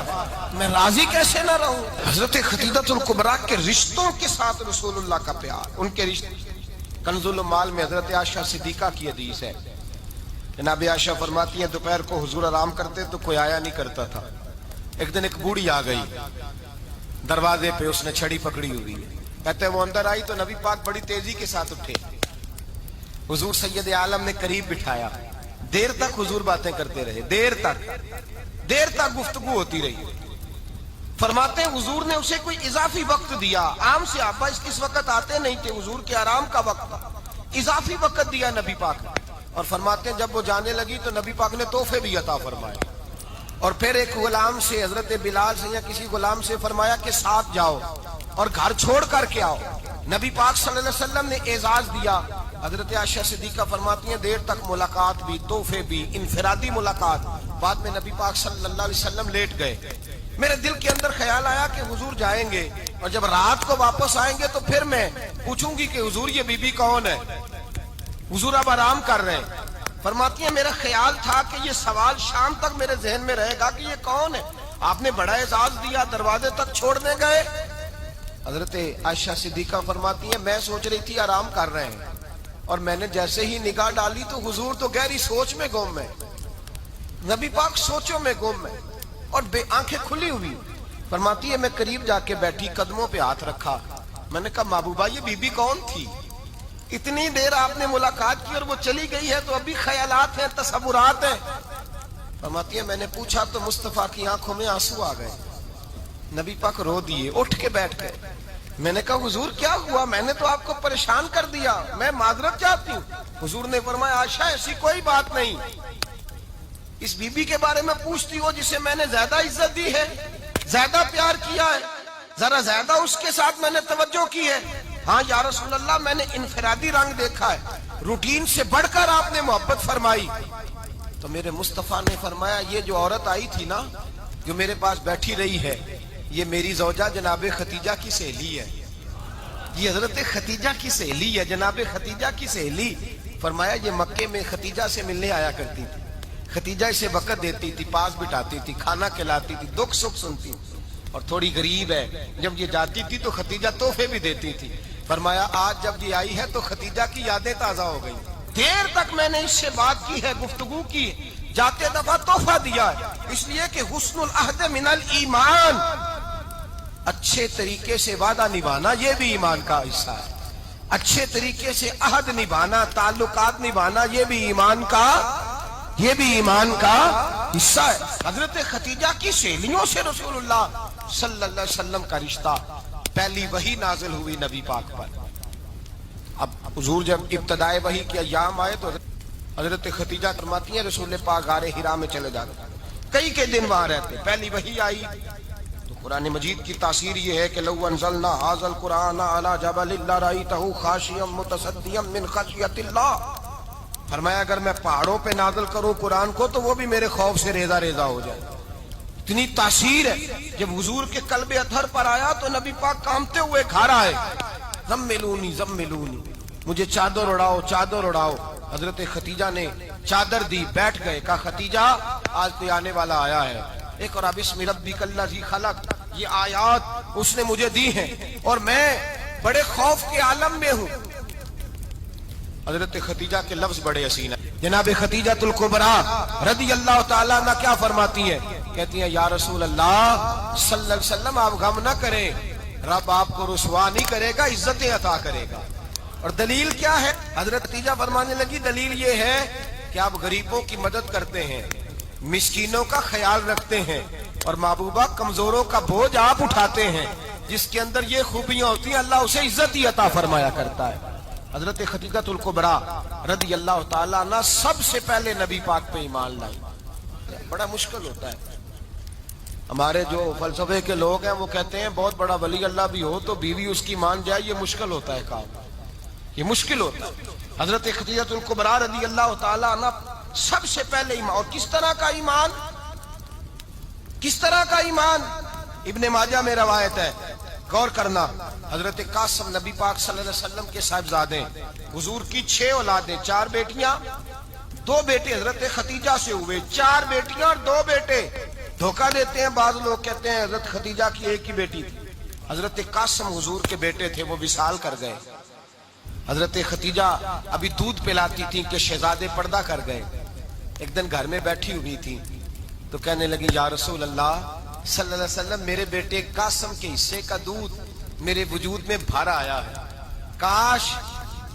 میں راضی کیسے نہ رہوں. حضرت خدیجہ الکبریٰ کے رشتوں کے ساتھ رسول اللہ کا پیار، ان کے رشتے. کنز المال میں حضرت عائشہ صدیقہ کی حدیث ہے. جناب عائشہ فرماتی ہیں دوپہر کو حضور آرام کرتے تو کوئی آیا نہیں کرتا تھا. ایک دن ایک بوڑھی آ گئی دروازے پہ، اس نے چھڑی پکڑی ہوئی ہے. کہتے ہیں وہ اندر آئی تو نبی پاک بڑی تیزی کے ساتھ اٹھے. حضور سید عالم نے قریب بٹھایا. دیر تک حضور باتیں کرتے رہے، دیر تک گفتگو ہوتی رہی. فرماتے ہیں حضور نے اسے کوئی اضافی وقت دیا. عام صحابہ اس وقت آتے نہیں تھے، حضور کے آرام کا وقت تھا، اضافی وقت دیا نبی پاک نے. اور فرماتے ہیں جب وہ جانے لگی تو نبی پاک نے تحفے بھی عطا فرمائے. اور پھر ایک غلام سے حضرت بلال سے یا کسی غلام سے فرمایا کہ ساتھ جاؤ اور گھر چھوڑ کر کے آؤ. نبی پاک صلی اللہ علیہ وسلم نے اعزاز دیا. حضرت عائشہ صدیقہ فرماتی ہیں دیر تک ملاقات بھی, تحفے بھی, انفرادی ملاقات. بعد میں نبی پاک صلی اللہ علیہ وسلم لیٹ گئے. میرے دل کے اندر خیال آیا کہ حضور جائیں گے اور جب رات کو واپس آئیں گے تو پھر میں پوچھوں گی کہ حضور یہ بی بی کون ہے, حضور اب آرام کر رہے ہیں. فرماتی ہیں میرا خیال تھا کہ یہ سوال شام تک میرے ذہن میں رہے گا کہ یہ کون ہے, آپ نے بڑا اعزاز دیا, دروازے تک چھوڑنے گئے. حضرت عائشہ صدیقہ فرماتی ہیں میں سوچ رہی تھی آرام کر رہے ہیں اور میں نے جیسے ہی نگاہ ڈالی تو حضور تو گہری سوچ میں گم ہے, نبی پاک سوچوں میں گم ہے اور بے آنکھیں کھلی ہوئی. فرماتی ہے میں قریب جا کے بیٹھی, قدموں پہ ہاتھ رکھا. میں نے کہا محبوبہ یہ بی بی کون تھی؟ اتنی دیر آپ نے ملاقات کی اور وہ چلی گئی ہے تو ابھی خیالات ہیں, تصورات ہیں. فرماتی ہے میں نے پوچھا تو مصطفیٰ کی آنکھوں میں آنسو آ گئے. نبی پاک رو دیے, اٹھ کے بیٹھ گئے. میں نے کہا حضور کیا ہوا؟ میں نے تو آپ کو پریشان کر دیا, میں معذرت چاہتی ہوں. حضور نے فرمایا عائشہ ایسی کوئی بات نہیں, اس بی بی کے بارے میں پوچھتی ہو جسے میں نے زیادہ عزت دی ہے, زیادہ پیار کیا ہے, ذرا زیادہ اس کے ساتھ میں نے توجہ کی ہے. ہاں یا رسول اللہ میں نے انفرادی رنگ دیکھا ہے, روٹین سے بڑھ کر آپ نے محبت فرمائی. تو میرے مصطفیٰ نے فرمایا یہ جو عورت آئی تھی نا, جو میرے پاس بیٹھی رہی ہے, یہ میری زوجہ جناب خدیجہ کی سہیلی ہے. یہ حضرت خدیجہ کی سہیلی ہے, جناب خدیجہ کی سہیلی. فرمایا یہ مکے میں خدیجہ سے ملنے آیا کرتی تھی, خدیجہ اسے وقت دیتی تھی, پاس بٹھاتی تھی, کھانا کھلاتی تھی, دکھ سکھ سنتی, اور تھوڑی غریب ہے. جب یہ جاتی تھی تو خدیجہ تحفے بھی دیتی تھی. فرمایا آج جب یہ آئی ہے تو خدیجہ کی یادیں تازہ ہو گئی. دیر تک میں نے اس سے بات کی ہے, گفتگو کی, جاتے دفعہ تحفہ دیا ہے, اس لیے کہ حسن العہد من الایمان, اچھے طریقے سے وعدہ نبھانا یہ بھی ایمان کا حصہ ہے. اچھے طریقے سے عہد نبھانا, تعلقات نبھانا یہ بھی ایمان کا حصہ ہے. حضرت خدیجہ کی سہیلیوں سے رسول اللہ صلی اللہ علیہ وسلم کا رشتہ, پہلی وحی نازل ہوئی نبی پاک پر. اب حضور جب ابتدائے وحی کے ایام آئے تو حضرت خدیجہ فرماتی ہیں رسول پاک غار حرا میں چلے جاتے, کئی کے دن وہاں رہتے. پہلی وحی آئی تو قرآن مجید کی تاثیر یہ ہے کہ لو انزلنا ھذا القرآن علی جبل لرأیتہ خاشعا متصدعا من خشیۃ اللہ. فرمایا اگر میں پہاڑوں پہ نازل کروں قرآن کو تو وہ بھی میرے خوف سے ریزہ ریزہ ہو جائے. اتنی تاثیر ہے. جب حضور کے قلب اطہر پر آیا تو نبی پاک کانپتے ہوئے گھر آئے, زملونی زملونی, مجھے چادر اڑاؤ چادر اڑاؤ. حضرت خدیجہ نے چادر دی, بیٹھ گئے. کہا خدیجہ آج تو آنے والا آیا ہے, اقرأ بسم ربک الذی خلق, یہ آیات اس نے مجھے دی ہیں اور میں بڑے خوف کے عالم میں ہوں. حضرت خدیجہ کے لفظ بڑے حسین ہیں. جناب خدیجہ الکبریٰ رضی اللہ تعالیٰ عنہ کیا فرماتی ہیں؟ کہتی ہیں یا رسول اللہ صلی اللہ علیہ وسلم آپ غم نہ کریں, رب آپ کو رسوا نہیں کرے گا, عزتیں عطا کرے گا. اور دلیل کیا ہے؟ حضرت خدیجہ فرمانے لگی دلیل یہ ہے کہ آپ غریبوں کی مدد کرتے ہیں, مسکینوں کا خیال رکھتے ہیں, اور محبوبہ کمزوروں کا بوجھ آپ اٹھاتے ہیں. جس کے اندر یہ خوبیاں ہوتی ہیں اللہ اسے عزت ہی عطا فرمایا کرتا ہے. حضرت خدیجہ الکبریٰ رضی اللہ تعالیٰ عنہ سب سے پہلے نبی پاک پہ ایمان لائی. بڑا مشکل ہوتا ہے. ہمارے جو فلسفے کے لوگ ہیں وہ کہتے ہیں بہت بڑا ولی اللہ بھی ہو تو بیوی اس کی مان جائے, یہ مشکل ہوتا ہے کام, یہ مشکل ہوتا ہے. حضرت خدیجہ الکبریٰ رضی اللہ تعالیٰ عنہ سب سے پہلے ایمان. اور کس طرح کا ایمان؟ کس طرح کا ایمان؟ ابن ماجہ میں روایت ہے, غور کرنا. حضرت قاسم نبی پاک صلی اللہ علیہ وسلم کے صاحبزادے, حضور کی 6 اولادیں, 4 بیٹیاں 2 بیٹے حضرت خدیجہ سے ہوئے, 4 بیٹیاں اور 2 بیٹے. دھوکہ دیتے ہیں بعض لوگ, کہتے ہیں حضرت خدیجہ کی ایک ہی بیٹی تھی. حضرت قاسم حضور کے بیٹے تھے, وہ وصال کر گئے. حضرت خدیجہ ابھی دودھ پلاتی تھی کہ شہزادے پردہ کر گئے. ایک دن گھر میں بیٹھی ہوئی تھی تو کہنے لگی یا رسول اللہ صلی اللہ علیہ وسلم میرے بیٹے قاسم کے حصے کا دودھ میرے وجود میں بھر آیا ہے, کاش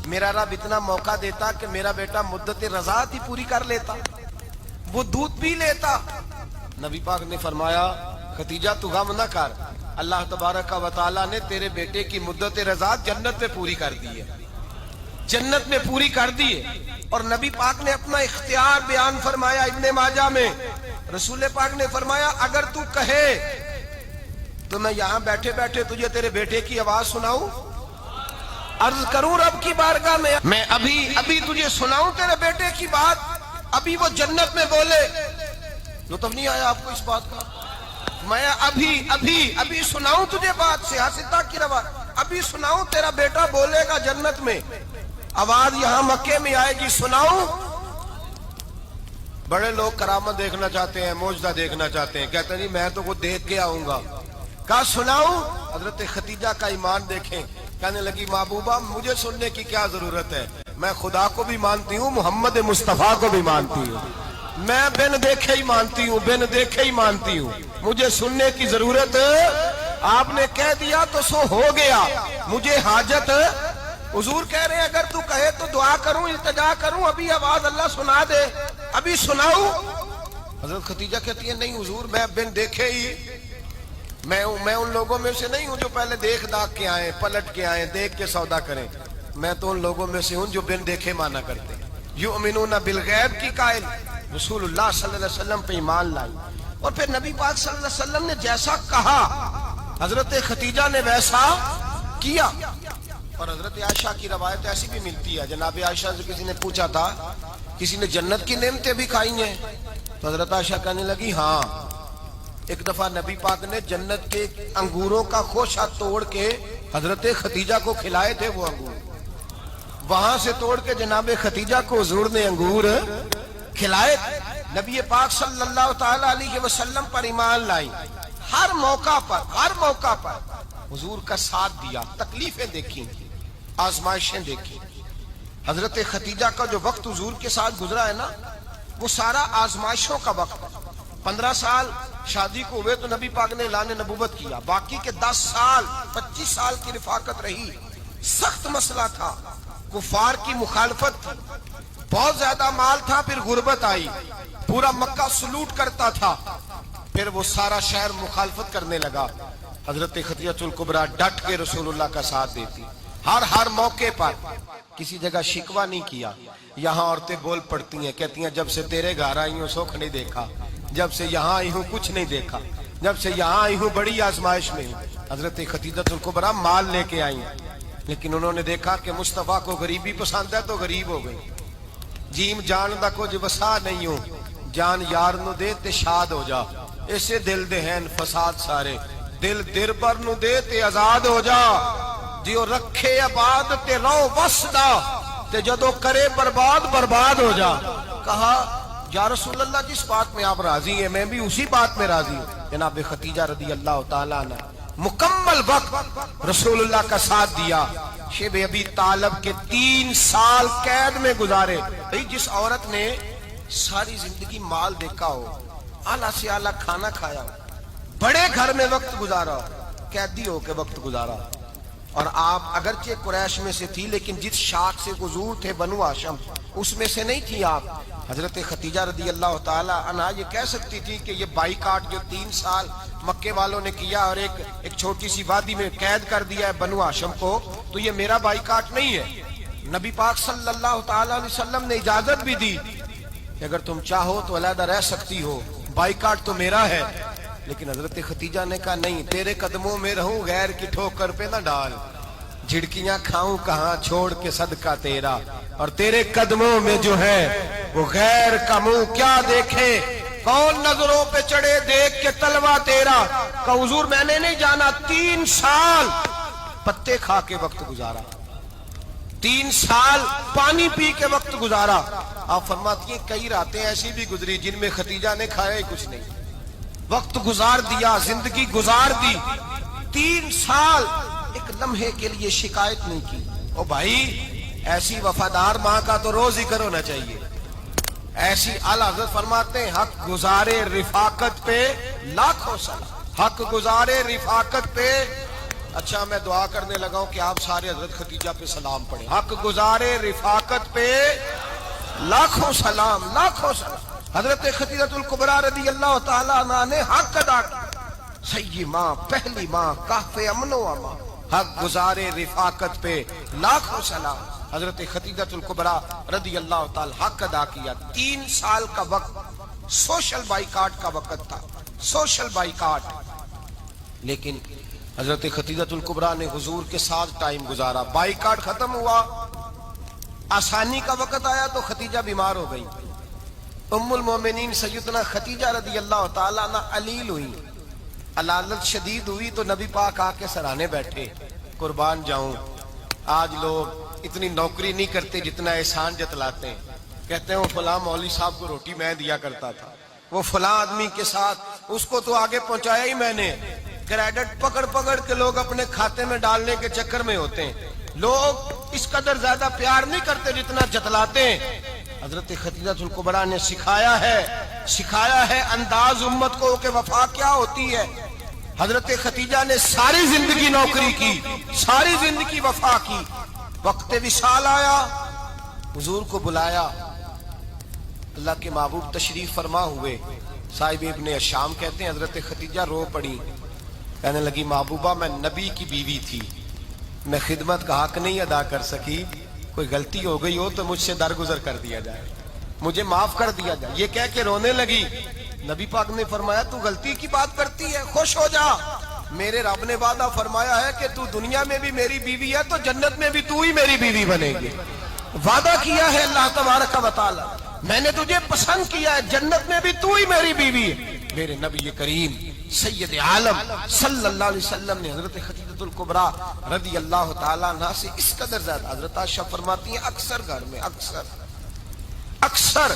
میرا رب اتنا موقع دیتا کہ میرا بیٹا مدت رضاعت ہی پوری کر لیتا, وہ دودھ پی لیتا. نبی پاک نے فرمایا خدیجہ تو غم نہ کر, اللہ تبارک و تعالیٰ نے تیرے بیٹے کی مدت رضاعت جنت میں پوری کر دی ہے, جنت میں پوری کر دی ہے. اور نبی پاک نے اپنا اختیار بیان فرمایا ابن ماجہ میں, رسول پاک نے فرمایا اگر تو کہے تو میں یہاں بیٹھے بیٹھے تجھے تیرے بیٹے کی آواز سناؤں، عرض کروں رب کی بارگاہ میں ابھی تجھے سناؤں تیرے بیٹے کی بات، ابھی وہ جنت میں بولے، لطف نہیں آیا آپ کو اس بات کا؟ میں ابھی سناؤں تجھے بات، سیاستہ کی روایت، ابھی سناؤں تیرا بیٹا بولے گا جنت میں، آواز یہاں مکے میں آئے گی، سناؤں؟ بڑے لوگ کرامت دیکھنا چاہتے ہیں، معجزہ دیکھنا چاہتے ہیں، کہتے ہیں جی میں تو وہ دیکھ کے آؤں گا، کہا سناؤں؟ حضرت خدیجہ کا ایمان دیکھیں، کہنے لگی محبوبہ مجھے سننے کی کیا ضرورت ہے، میں خدا کو بھی مانتی ہوں، محمد مصطفیٰ کو بھی مانتی ہوں، میں بن دیکھے ہی مانتی ہوں، مجھے سننے کی ضرورت آپ نے کہہ دیا تو سو ہو گیا، مجھے حاجت حضور کہہ رہے ہیں اگر تو کہے تو دعا کروں، التجا کروں، ابھی آواز اللہ سنا دے، ابھی سناؤں؟ حضرت خدیجہ کہتی ہے نہیں حضور میں بن دیکھے ہی، میں ان لوگوں میں سے نہیں ہوں جو پہلے دیکھ داکھ کے آئیں، پلٹ کے آئیں، دیکھ کے سودا کریں، میں تو ان لوگوں میں سے ہوں جو بن دیکھے مانا کرتے ہیں، یؤمنون بالغیب کی قائل، رسول اللہ صلی اللہ علیہ وسلم پہ ایمان لائی، اور پھر نبی پاک صلی اللہ علیہ وسلم نے جیسا کہا حضرت خدیجہ نے ویسا کیا۔ اور حضرت عائشہ کی روایت ایسی بھی ملتی ہے، جناب عائشہ سے کسی نے پوچھا تھا کسی نے جنت کی نعمتیں بھی کھائی ہیں؟ تو حضرت عائشہ کہنے لگی ہاں، ایک دفعہ نبی پاک نے جنت کے انگوروں کا خوشہ توڑ کے حضرت خدیجہ کو کھلائے تھے، وہ انگور وہاں سے توڑ کے جناب خدیجہ کو حضور نے انگور کھلائے تھے۔ نبی پاک صلی اللہ تعالی علیہ وسلم پر ایمان لائی، ہر موقع پر حضور کا ساتھ دیا، تکلیفیں دیکھی، آزمائشیں دیکھی۔ حضرت خدیجہ کا جو وقت حضور کے ساتھ گزرا ہے نا، وہ سارا آزمائشوں کا وقت۔ 15 سال شادی کو ہوئے تو نبی پاک نے اعلان نبوت کیا، باقی کے 10 سال 25 سال کی رفاقت رہی، سخت مسئلہ تھا، کفار کی مخالفت تھی، بہت زیادہ مال تھا، پھر غربت آئی، پورا مکہ سلوٹ کرتا تھا، پھر وہ سارا شہر مخالفت کرنے لگا۔ حضرت خدیجہ الکبریٰ ڈٹ کے رسول اللہ کا ساتھ دیتی، ہر موقع پر کسی جگہ شکوہ نہیں کیا۔ یہاں عورتیں بول پڑتی ہیں، کہتی ہیں جب سے تیرے گھر آئی ہوں سکھ نہیں دیکھا، جب سے یہاں آئی ہوں کچھ نہیں دیکھا، جب سے یہاں آئی ہوں بڑی آزمائش میں ہوں۔ حضرت خدیجہ الکبریٰ مال لے کے آئی، لیکن انہوں نے دیکھا کہ مصطفیٰ کو غریبی پسند ہے تو غریب ہو گئی، جیم جان دا کچھ وسا نہیں ہو، جان یار نو دے تے شاد ہو جا، اسے دل دے ہیں فساد سارے، دل در بر نو دے تے آزاد ہو جا، دیو رکھے آباد تے رو وسدا، تے جدو کرے برباد ہو جا۔ کہا یا رسول اللہ جس بات میں آپ راضی ہیں میں بھی اسی بات میں راضی ہوں۔ جناب خدیجہ رضی اللہ تعالیٰ عنہ مکمل وقت رسول اللہ کا ساتھ دیا۔ شیب ابی طالب کے 3 سال قید میں گزارے۔ جس عورت نے ساری زندگی مال دیکھا ہو، اعلیٰ سے اعلیٰ کھانا کھایا ہو، بڑے گھر میں وقت گزارا ہو، قیدی ہو کے وقت گزارا، اور آپ اگرچہ قریش میں سے تھی لیکن جس شاخ سے حضور تھے بنو ہاشم اس میں سے نہیں تھی آپ۔ حضرت خدیجہ رضی اللہ تعالی عنہ یہ کہہ سکتی تھی کہ یہ بائیکاٹ جو 3 سال مکے والوں نے کیا اور ایک چھوٹی سی وادی میں قید کر دیا ہے بنو ہاشم کو، تو یہ میرا بائیکاٹ نہیں ہے۔ نبی پاک صلی اللہ تعالی علیہ وسلم نے اجازت بھی دی کہ اگر تم چاہو تو علیحدہ رہ سکتی ہو، بائیکاٹ تو میرا ہے۔ لیکن حضرت خدیجہ نے کہا نہیں، تیرے قدموں میں رہوں، غیر کی ٹھوکر پہ نہ ڈال، جھڑکیاں کھاؤں کہاں چھوڑ کے صدقہ تیرا، اور تیرے قدموں میں جو ہے وہ غیر کا منہ کیا دیکھے، کون نظروں پہ چڑھے دیکھ کے تلوا تیرا۔ کہ حضور میں نے نہیں جانا، 3 سال پتے کھا کے وقت گزارا، 3 سال پانی پی کے وقت گزارا۔ آپ فرماتی ہیں کئی راتیں ایسی بھی گزری جن میں خدیجہ نے کھایا ہی کچھ نہیں، وقت گزار دیا، زندگی گزار دی۔ 3 سال ایک لمحے کے لیے شکایت نہیں کی۔ او بھائی ایسی وفادار ماں کا تو روز ذکر ہونا چاہیے۔ ایسی اعلیٰ حضرت فرماتے ہیں حق گزارے رفاقت پہ لاکھوں سلام، حق گزارے رفاقت پہ۔ اچھا میں دعا کرنے لگا ہوں کہ آپ سارے حضرت خدیجہ پہ سلام پڑھیں۔ حق گزارے رفاقت پہ لاکھوں سلام، لاکھوں سلام۔ حضرت خدیجہ الکبریٰ رضی اللہ تعالیٰ عنہ نے حق ادا کیا، سیدی ماں، پہلی ماں، کہف امن و امان، حق گزارے رفاقت پہ لاکھوں سلام۔ حضرت خدیجہ الکبریٰ رضی اللہ تعالیٰ حق ادا کیا، 3 سال کا وقت سوشل بائیکاٹ کا وقت تھا، سوشل بائیکاٹ. لیکن حضرت خدیجہ الکبریٰ نے حضور کے ساتھ ٹائم گزارا. بائیکاٹ ختم ہوا، آسانی کا وقت آیا تو خدیجہ بیمار ہو گئی. ام المومنین سیدنا خدیجہ رضی اللہ تعالیٰ عنہ علیل ہوئی، علالت شدید ہوئی تو نبی پاک آ کے سرانے بیٹھے. قربان جاؤں، آج لوگ اتنی نوکری نہیں کرتے جتنا احسان جتلاتے ہیں. کہتے ہیں وہ فلاں مولوی صاحب کو روٹی میں دیا کرتا تھا، وہ فلاں آدمی کے ساتھ اس کو تو آگے پہنچایا ہی میں نے. کریڈٹ پکڑ پکڑ کے لوگ اپنے کھاتے میں ڈالنے کے چکر میں ہوتے ہیں. لوگ اس قدر زیادہ پیار نہیں کرتے جتنا جتلاتے ہیں. حضرت خدیجہ الکبریٰ نے سکھایا ہے انداز امت کو کہ وفا کیا ہوتی ہے. حضرت خدیجہ نے ساری زندگی نوکری کی، ساری زندگی وفا کی. وقت وصال آیا، حضور کو بلایا. اللہ کے محبوب تشریف فرما ہوئے. صاحب ابن الشام کہتے ہیں حضرت خدیجہ رو پڑی، کہنے لگی محبوبہ میں نبی کی بیوی تھی، میں خدمت کا حق نہیں ادا کر سکی، کوئی غلطی ہو گئی ہو تو مجھ سے درگزر کر دیا جائے، مجھے معاف کر دیا جائے. یہ کہہ کے رونے لگی. نبی پاک نے فرمایا تو غلطی کی بات کرتی ہے، خوش ہو جا، میرے رب نے وعدہ فرمایا ہے کہ تو دنیا میں بھی میری بیوی ہے تو جنت میں بھی تو ہی میری بیوی بنے گی. وعدہ کیا ہے اللہ تبارک و تعالی، میں نے تجھے پسند کیا ہے، جنت میں بھی تو ہی میری بیوی ہے. میرے نبی کریم سید عالم صلی اللہ علیہ وسلم نے حضرت خدیجہ الکبریٰ رضی اللہ تعالیٰ عنہ سے اس قدر زیادہ. حضرت عائشہ فرماتی ہیں اکثر گھر میں اکثر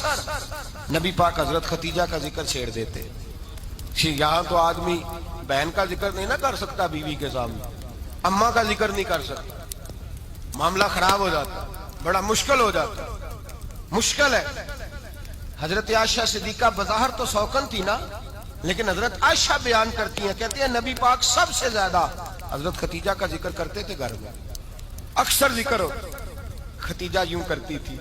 نبی پاک حضرت خدیجہ کا ذکر چھیڑ دیتے. یہاں تو آدمی بہن کا ذکر نہیں نہ کر سکتا بیوی کے سامنے، اماں کا ذکر نہیں کر سکتا، معاملہ خراب ہو جاتا، بڑا مشکل ہو جاتا، مشکل ہے. حضرت عائشہ صدیقہ بظاہر تو سوکن تھی نا، لیکن حضرت عائشہ بیان کرتی ہیں، کہتی ہیں نبی پاک سب سے زیادہ حضرت خدیجہ کا ذکر کرتے تھے گھر میں، اکثر ذکر ہو. خدیجہ یوں کرتی تھی،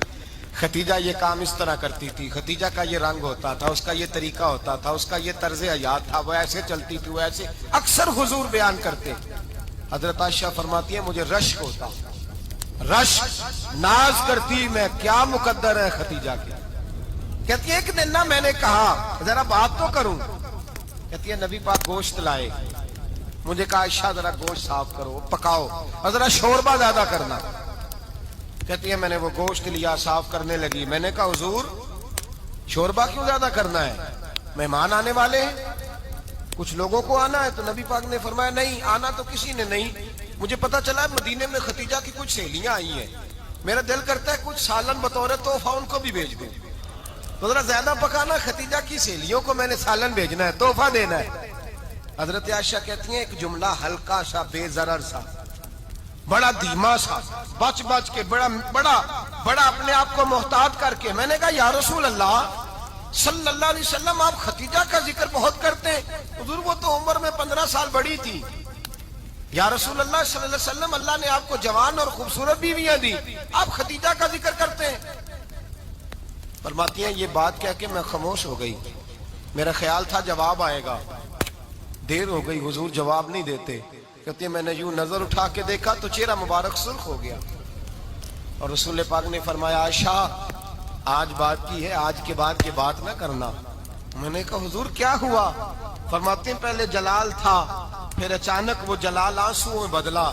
خدیجہ یہ کام اس طرح کرتی تھی، خدیجہ کا یہ رنگ ہوتا تھا، اس کا یہ طریقہ ہوتا تھا، اس کا یہ طرز حیات تھا، وہ ایسے چلتی تھی، وہ ایسے اکثر حضور بیان کرتے. حضرت عائشہ فرماتی ہے مجھے رشک ہوتا، رشک، ناز کرتی میں کیا مقدر ہے خدیجہ کی. کہتی ہے ایک دن نا میں نے کہا ذرا بات تو کروں. کہتی ہے نبی پاک گوشت لائے، مجھے کہا عائشہ ذرا گوشت صاف کرو، پکاؤ اور ذرا شوربہ زیادہ کرنا. کہتی ہے میں نے وہ گوشت لیا، صاف کرنے لگی. میں نے کہا حضور شوربہ کیوں زیادہ کرنا ہے، مہمان آنے والے ہیں، کچھ لوگوں کو آنا ہے. تو نبی پاک نے فرمایا نہیں، آنا تو کسی نے نہیں، مجھے پتا چلا ہے مدینے میں خدیجہ کی کچھ سہیلیاں آئی ہیں، میرا دل کرتا ہے کچھ سالن بطور تحفہ ان کو بھی بھیج دوں. تو ذرا زیادہ پکانا، خدیجہ کی سہیلیوں کو میں نے سالن بھیجنا ہے، تحفہ دینا ہے. حضرت عائشہ کہتی ہیں ایک جملہ ہلکا سا، بے ضرر سا، بڑا دھیما سا، بچ کے بڑا اپنے آپ کو محتاط کر کے. میں نے کہا یا رسول اللہ صلی اللہ علیہ وسلم آپ خدیجہ کا ذکر بہت کرتے ہیں. حضور وہ تو عمر میں 15 سال بڑی تھی. یا رسول اللہ صلی اللہ علیہ وسلم اللہ نے آپ کو جوان اور خوبصورت بیویاں دی، آپ خدیجہ کا ذکر کرتے ہیں. فرماتی ہیں یہ بات کہہ کے میں خاموش ہو گئی، میرا خیال تھا جواب آئے گا، دیر ہو گئی، حضور جواب نہیں دیتے. کہتے ہیں میں نے یوں نظر اٹھا کے دیکھا تو چہرہ مبارک سرخ ہو گیا. اور رسول پاک نے فرمایا عائشہ آج بات کی ہے، آج کے بعد یہ بات نہ کرنا. میں نے کہا حضور کیا ہوا؟ فرماتے ہیں پہلے جلال تھا، پھر اچانک وہ جلال آنسو میں بدلا.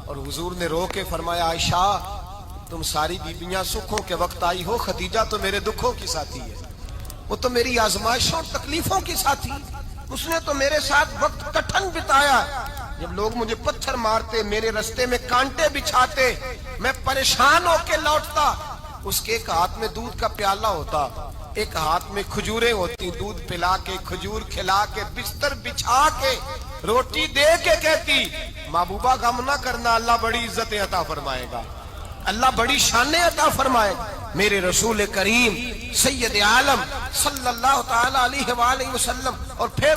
اور حضور نے رو کے فرمایا عائشہ تم ساری بیویاں سکھوں کے وقت آئی ہو، خدیجہ تو میرے دکھوں کی ساتھی ہے، وہ تو میری آزمائشوں تکلیفوں کی ساتھی، اس نے تو میرے ساتھ وقت کٹھن بتایا. جب لوگ مجھے پتھر مارتے، میرے رستے میں کانٹے بچھاتے، میں پریشان ہو کے لوٹتا، اس کے ایک ہاتھ میں دودھ کا پیالہ ہوتا، ایک ہاتھ میں کھجوریں ہوتی، دودھ پلا کے، کھجور کھلا کے، بستر بچھا کے، روٹی دے کے کہتی محبوبہ غم نہ کرنا، اللہ بڑی عزتیں عطا فرمائے گا، اللہ بڑی شانیں عطا فرمائے گا. میرے رسول کریم سید عالم صلی اللہ تعالی علیہ وآلہ وسلم. اور پھر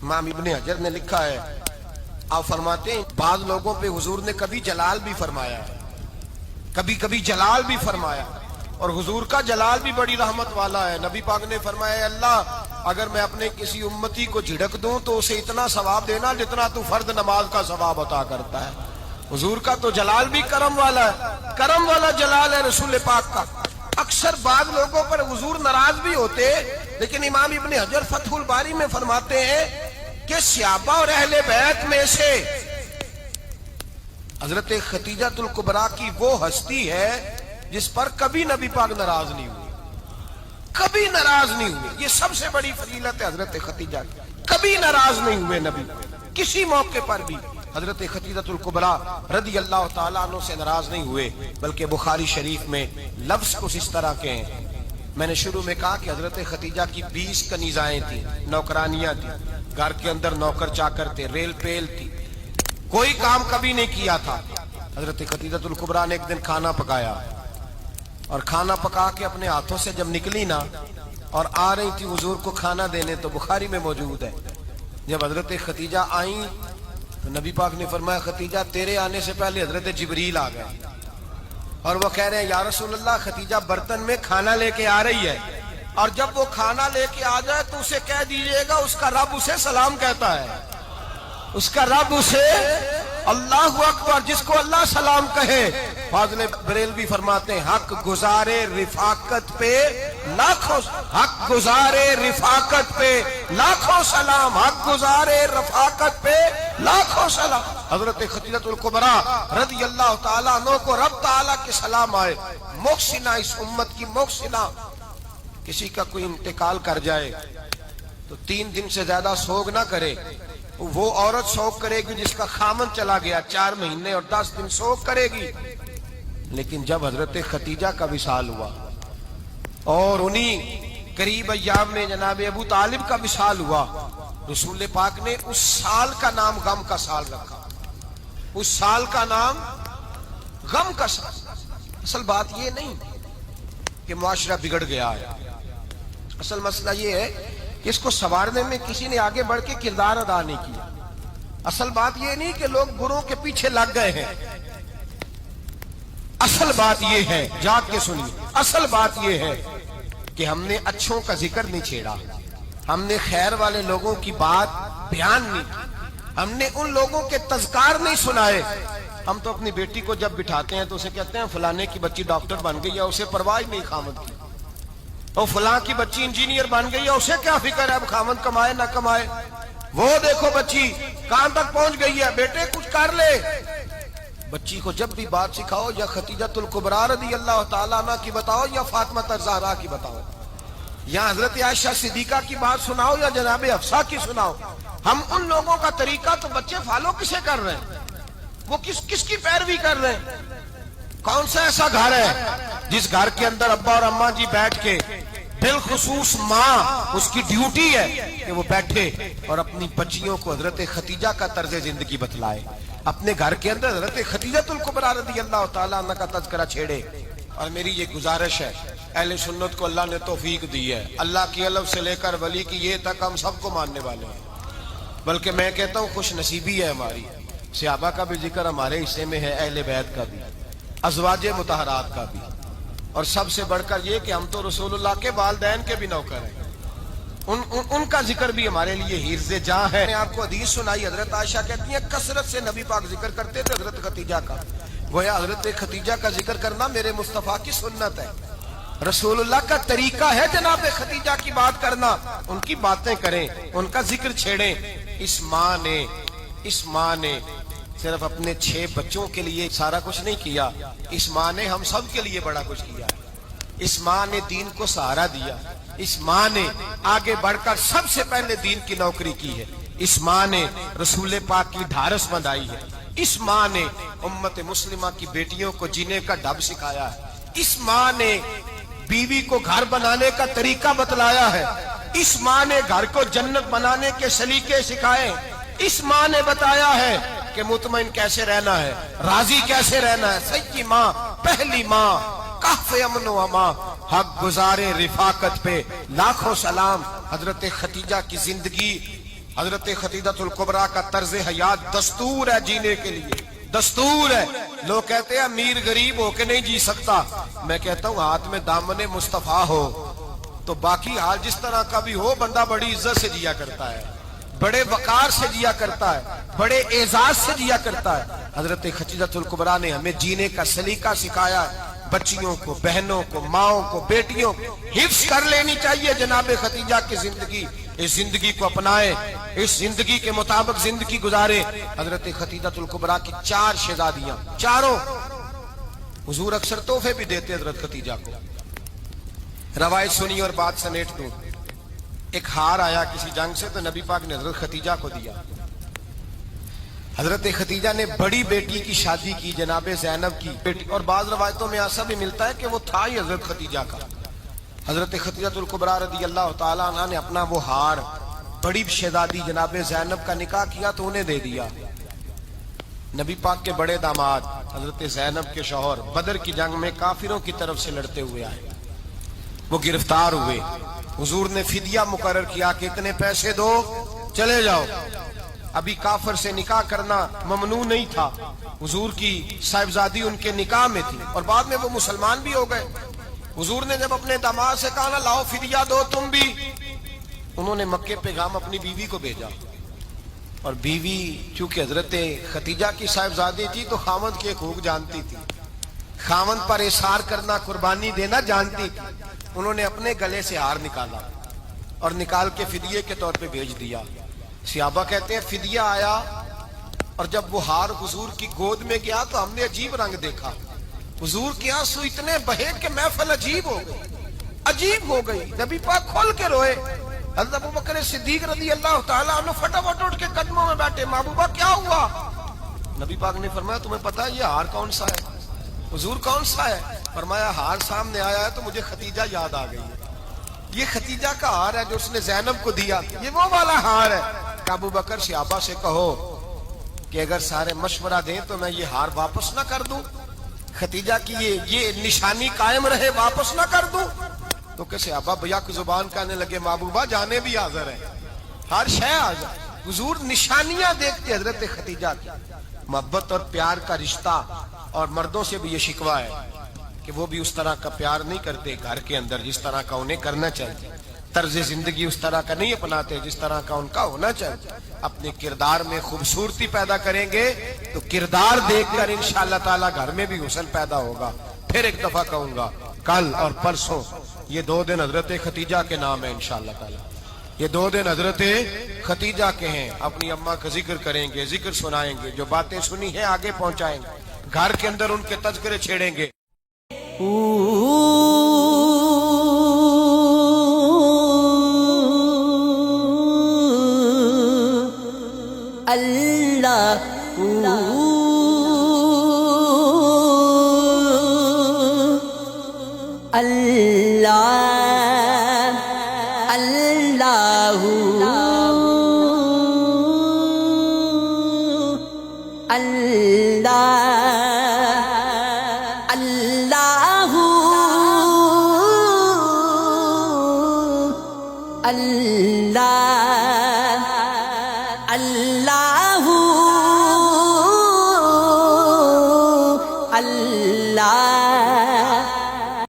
امام ابن حجر نے لکھا ہے، آپ فرماتے ہیں بعض لوگوں پہ حضور نے کبھی جلال بھی فرمایا، کبھی جلال بھی فرمایا، اور حضور کا جلال بھی بڑی رحمت والا ہے. نبی پاک نے فرمایا اللہ اگر میں اپنے کسی امتی کو جھڑک دوں تو اسے اتنا ثواب دینا جتنا تو فرض نماز کا ثواب عطا کرتا ہے. حضور کا تو جلال بھی کرم والا ہے، کرم والا جلال ہے رسول پاک کا. اکثر بعض لوگوں پر حضور ناراض بھی ہوتے، لیکن امام ابن حجر فتح الباری میں فرماتے ہیں کہ صحابہ اور اہل بیت میں سے حضرت خدیجہ الکبریٰ کی وہ ہستی ہے جس پر کبھی نبی پاک ناراض نہیں ہوئے، کبھی ناراض نہیں ہوئے. یہ سب سے بڑی فضیلت ہے حضرت خدیجہ کی. کبھی ناراض نہیں ہوئے نبی، کسی موقع پر بھی حضرت خدیجہ الکبریٰ رضی اللہ تعالیٰ عنہ سے ناراض نہیں ہوئے. بلکہ بخاری شریف میں لفظ کچھ اس طرح کے ہیں. میں نے شروع میں کہا کہ حضرت خدیجہ کی 20 کنیزائیں تھیں، نوکرانیاں تھیں، گھر کے اندر نوکر چاکر تھے، ریل پیل تھی، کوئی کام کبھی نہیں کیا تھا. حضرت خدیجہ الکبریٰ نے ایک دن کھانا پکایا، اور کھانا پکا کے اپنے ہاتھوں سے جب نکلی نا اور آ رہی تھی حضور کو کھانا دینے، تو بخاری میں موجود ہے جب حضرت خدیجہ آئیں تو نبی پاک نے فرمایا خدیجہ تیرے آنے سے پہلے حضرت جبریل آ گئے، اور وہ کہہ رہے ہیں یا رسول اللہ خدیجہ برتن میں کھانا لے کے آ رہی ہے، اور جب وہ کھانا لے کے آ جائے تو اسے کہہ دیجئے گا اس کا رب اسے سلام کہتا ہے، اس کا رب اسے اللہ اکبر، جس کو اللہ سلام کہے. فاضل بریلوی فرماتے ہیں حق گزارے رفاقت پہ لاکھوں، حق گزارے رفاقت پہ لاکھوں سلام، حق گزارے رفاقت پہ لاکھوں سلام. حضرت خدیجہ الکبریٰ رضی اللہ تعالیٰ عنہ کو رب تعالیٰ کے سلام آئے. محسنہ، اس امت کی محسنہ. کسی کا کوئی انتقال کر جائے تو 3 دن سے زیادہ سوگ نہ کرے. وہ عورت سوگ کرے گی جس کا خامن چلا گیا، 4 مہینے اور 10 دن سوگ کرے گی. لیکن جب حضرت خدیجہ کا وصال ہوا اور انہی قریب ایام میں جناب ابو طالب کا وصال ہوا، رسول پاک نے اس سال کا نام غم کا سال رکھا. اس سال کا نام غم کا سال. اصل بات یہ نہیں کہ معاشرہ بگڑ گیا ہے، اصل مسئلہ یہ ہے کہ اس کو سنوارنے میں کسی نے آگے بڑھ کے کردار ادا نہیں کیا. اصل بات یہ نہیں کہ لوگ بروں کے پیچھے لگ گئے ہیں. اصل بات یہ ہے، جاگ کے سنیے، اصل بات یہ ہے کہ ہم نے اچھوں کا ذکر نہیں چھیڑا، ہم نے خیر والے لوگوں کی بات بیان نہیں کی، ہم نے ان لوگوں کے تذکار نہیں سنائے. ہم تو اپنی بیٹی کو جب بٹھاتے ہیں تو اسے کہتے ہیں فلانے کی بچی ڈاکٹر بن گئی ہے، اسے پرواہ نہیں خامد کی. اور فلاں کی بچی انجینئر بن گئی ہے، اسے کیا فکر ہے اب خامد کمائے نہ کمائے. وہ دیکھو بچی کہاں تک پہنچ گئی ہے، بیٹے کچھ کر لے. بچی کو جب بھی بات سکھاؤ یا خدیجہ الکبریٰ رضی اللہ تعالیٰ عنہ کی بتاؤ یا فاطمہ الزہرا کی بتاؤ، یا حضرت عائشہ صدیقہ کی بات سناؤ یا جناب حفصہ کی سناؤ. ہم ان لوگوں کا طریقہ تو بچے فالو کسے کر رہے ہیں، وہ کس کی پیروی کر رہے ہیں. کون سا ایسا گھر ہے جس گھر کے اندر ابا اور اماں جی بیٹھ کے، بالخصوص ماں اس کی ڈیوٹی ہے کہ وہ بیٹھے اور اپنی بچیوں کو حضرت خدیجہ کا طرز زندگی بتلائے، اپنے گھر کے اندر حضرت خدیجہ الکبریٰ رضی اللہ تعالیٰ عنہ کا تذکرہ چھیڑے. اور میری یہ گزارش ہے، اہل سنت کو اللہ نے توفیق دی ہے، اللہ کی علم سے لے کر ولی کی یہ تک ہم سب کو ماننے والے ہیں. بلکہ میں کہتا ہوں خوش نصیبی ہے ہماری، صحابہ کا بھی ذکر ہمارے حصے میں ہے، اہل بیت کا بھی، ازواج مطہرات کا بھی، اور سب سے بڑھ کر یہ کہ ہم تو رسول اللہ کے والدین کے بھی نوکر ہیں، ان کا ذکر بھی ہمارے لیے حرز جاں ہے. میں آپ کو حدیث سنائی، حضرت عائشہ کہتی ہیں کثرت سے نبی پاک ذکر کرتے تھے حضرت خدیجہ کا. گویا حضرت خدیجہ کا ذکر کرنا میرے مصطفیٰ کی سنت ہے، رسول اللہ کا طریقہ ہے جناب خدیجہ کی بات کرنا. ان کی باتیں کریں، ان کا ذکر چھیڑیں. اس ماں نے صرف اپنے 6 بچوں کے لیے سارا کچھ نہیں کیا، اس ماں نے ہم سب کے لیے بڑا کچھ کیا. اس ماں نے دین کو سہارا دیا، اس ماں نے آگے بڑھ کر سب سے پہلے دین کی نوکری کی ہے، اس ماں نے رسول پاک کی ڈھارس بندھائی ہے، اس ماں نے امت مسلمہ کی بیٹیوں کو جینے کا ڈھب سکھایا ہے، اس ماں نے بیوی کو گھر بنانے کا طریقہ بتلایا ہے، اس ماں نے گھر کو جنت بنانے کے سلیقے سکھائے، اس ماں نے بتایا ہے کہ مطمئن کیسے رہنا ہے، راضی کیسے رہنا ہے. سچی ماں، پہلی ماں، کہف امن و امان، حق گزارے رفاقت پہ لاکھوں سلام. حضرت خدیجہ کی زندگی، حضرت خدیجہ الکبریٰ کا طرز حیات دستور ہے جینے کے لیے، دستور ہے. لوگ کہتے ہیں امیر غریب ہو کے نہیں جی سکتا، میں کہتا ہوں ہاتھ میں دامن مصطفیٰ ہو تو باقی حال جس طرح کا بھی ہو بندہ بڑی عزت سے جیا کرتا ہے، بڑے وقار سے جیا کرتا ہے، بڑے اعزاز سے جیا کرتا ہے. حضرت خدیجہ الکبریٰ نے ہمیں جینے کا سلیقہ سکھایا ہے. بچیوں کو، بہنوں کو، ماؤں کو، بیٹیوں کو حفظ کر لینی چاہیے جناب خدیجہ کی زندگی. اس زندگی کو اپنائے، اس زندگی کے مطابق زندگی گزارے. حضرت خدیجہ الکبریٰ کی 4 شہزادیاں، چاروں. حضور اکثر تحفے بھی دیتے حضرت خدیجہ کو. روایت سنی اور بات سمیٹ دوں. ایک ہار آیا کسی جنگ سے تو نبی پاک نے حضرت خدیجہ کو دیا. حضرت خدیجہ نے بڑی بیٹی کی شادی کی جناب زینب کی بیٹی، اور بعض روایتوں میں ایسا بھی ملتا ہے کہ وہ تھا ہی حضرت خدیجہ کا. حضرت خدیجہ الکبریٰ رضی اللہ تعالیٰ عنہ نے اپنا وہ ہار بڑی شہزادی جناب زینب کا نکاح کیا تو انہیں دے دیا. نبی پاک کے بڑے داماد حضرت زینب کے شوہر بدر کی جنگ میں کافروں کی طرف سے لڑتے ہوئے آئے، وہ گرفتار ہوئے. حضور نے فدیہ مقرر کیا کہ اتنے پیسے دو چلے جاؤ. ابھی کافر سے نکاح کرنا ممنوع نہیں تھا، حضور کی صاحبزادی ان کے نکاح میں تھی اور بعد میں وہ مسلمان بھی ہو گئے. حضور نے جب اپنے داماد سے کہا نا لاؤ فدیہ دو تم بھی، انہوں نے مکے پیغام اپنی بیوی کو بھیجا. اور بیوی چونکہ حضرت خدیجہ کی صاحبزادی تھی تو خاوند کے حقوق جانتی تھی، خاوند پر اثار کرنا، قربانی دینا جانتی تھی. انہوں نے اپنے گلے سے ہار نکالا اور نکال کے فدیے کے طور پہ بھیج دیا. صحابہ کہتے ہیں فدیہ آیا اور جب وہ ہار حضور کی گود میں گیا تو ہم نے عجیب رنگ دیکھا. حضور کے آنسو اتنے بہے کہ محفل عجیب ہو گئی. نبی پاک کھول کے روئے. حضرت ابوبکر صدیق رضی اللہ تعالیٰ عنہ فٹافٹ اٹھ کے قدموں میں بیٹھے. محبوبہ کیا ہوا؟ نبی پاک نے فرمایا تمہیں پتا ہے یہ ہار کون سا ہے؟ حضور کون سا ہے؟ فرمایا ہار سامنے آیا ہے تو مجھے خدیجہ یاد آ گئی ہے. یہ خدیجہ کا ہار ہے جو اس نے زینب کو دیا، یہ وہ والا ہار ہے. کہ ابو بکر صحابہ سے کہو کہ اگر سارے مشورہ دیں تو میں یہ ہار واپس نہ کر دوں، خدیجہ کی یہ نشانی قائم رہے، واپس نہ کر دوں. تو کہ صحابہ بیک زبان کہنے لگے محبوبہ جانے بھی حاضر ہے، ہر شے حاضر. حضور نشانیاں دیکھتے حضرت خدیجہ کی. محبت اور پیار کا رشتہ، اور مردوں سے بھی یہ شکوہ ہے کہ وہ بھی اس طرح کا پیار نہیں کرتے گھر کے اندر جس طرح کا انہیں کرنا چاہیے. طرز زندگی اس طرح کا نہیں اپناتے جس طرح کا ان کا ہونا چاہیے. اپنے کردار میں خوبصورتی پیدا کریں گے تو کردار دیکھ کر انشاءاللہ تعالی گھر میں بھی حسن پیدا ہوگا. پھر ایک دفعہ کہوں گا کل اور پرسوں یہ 2 دن حضرت خدیجہ کے نام ہے انشاءاللہ تعالی. یہ 2 دن حضرت خدیجہ کے ہیں. اپنی اماں کا ذکر کریں گے، ذکر سنائیں گے، جو باتیں سنی ہیں آگے پہنچائیں گے، گھر کے اندر ان کے تذکرے چھیڑیں گے. اللہ اللہ اللہ اللہ اللہ اللہ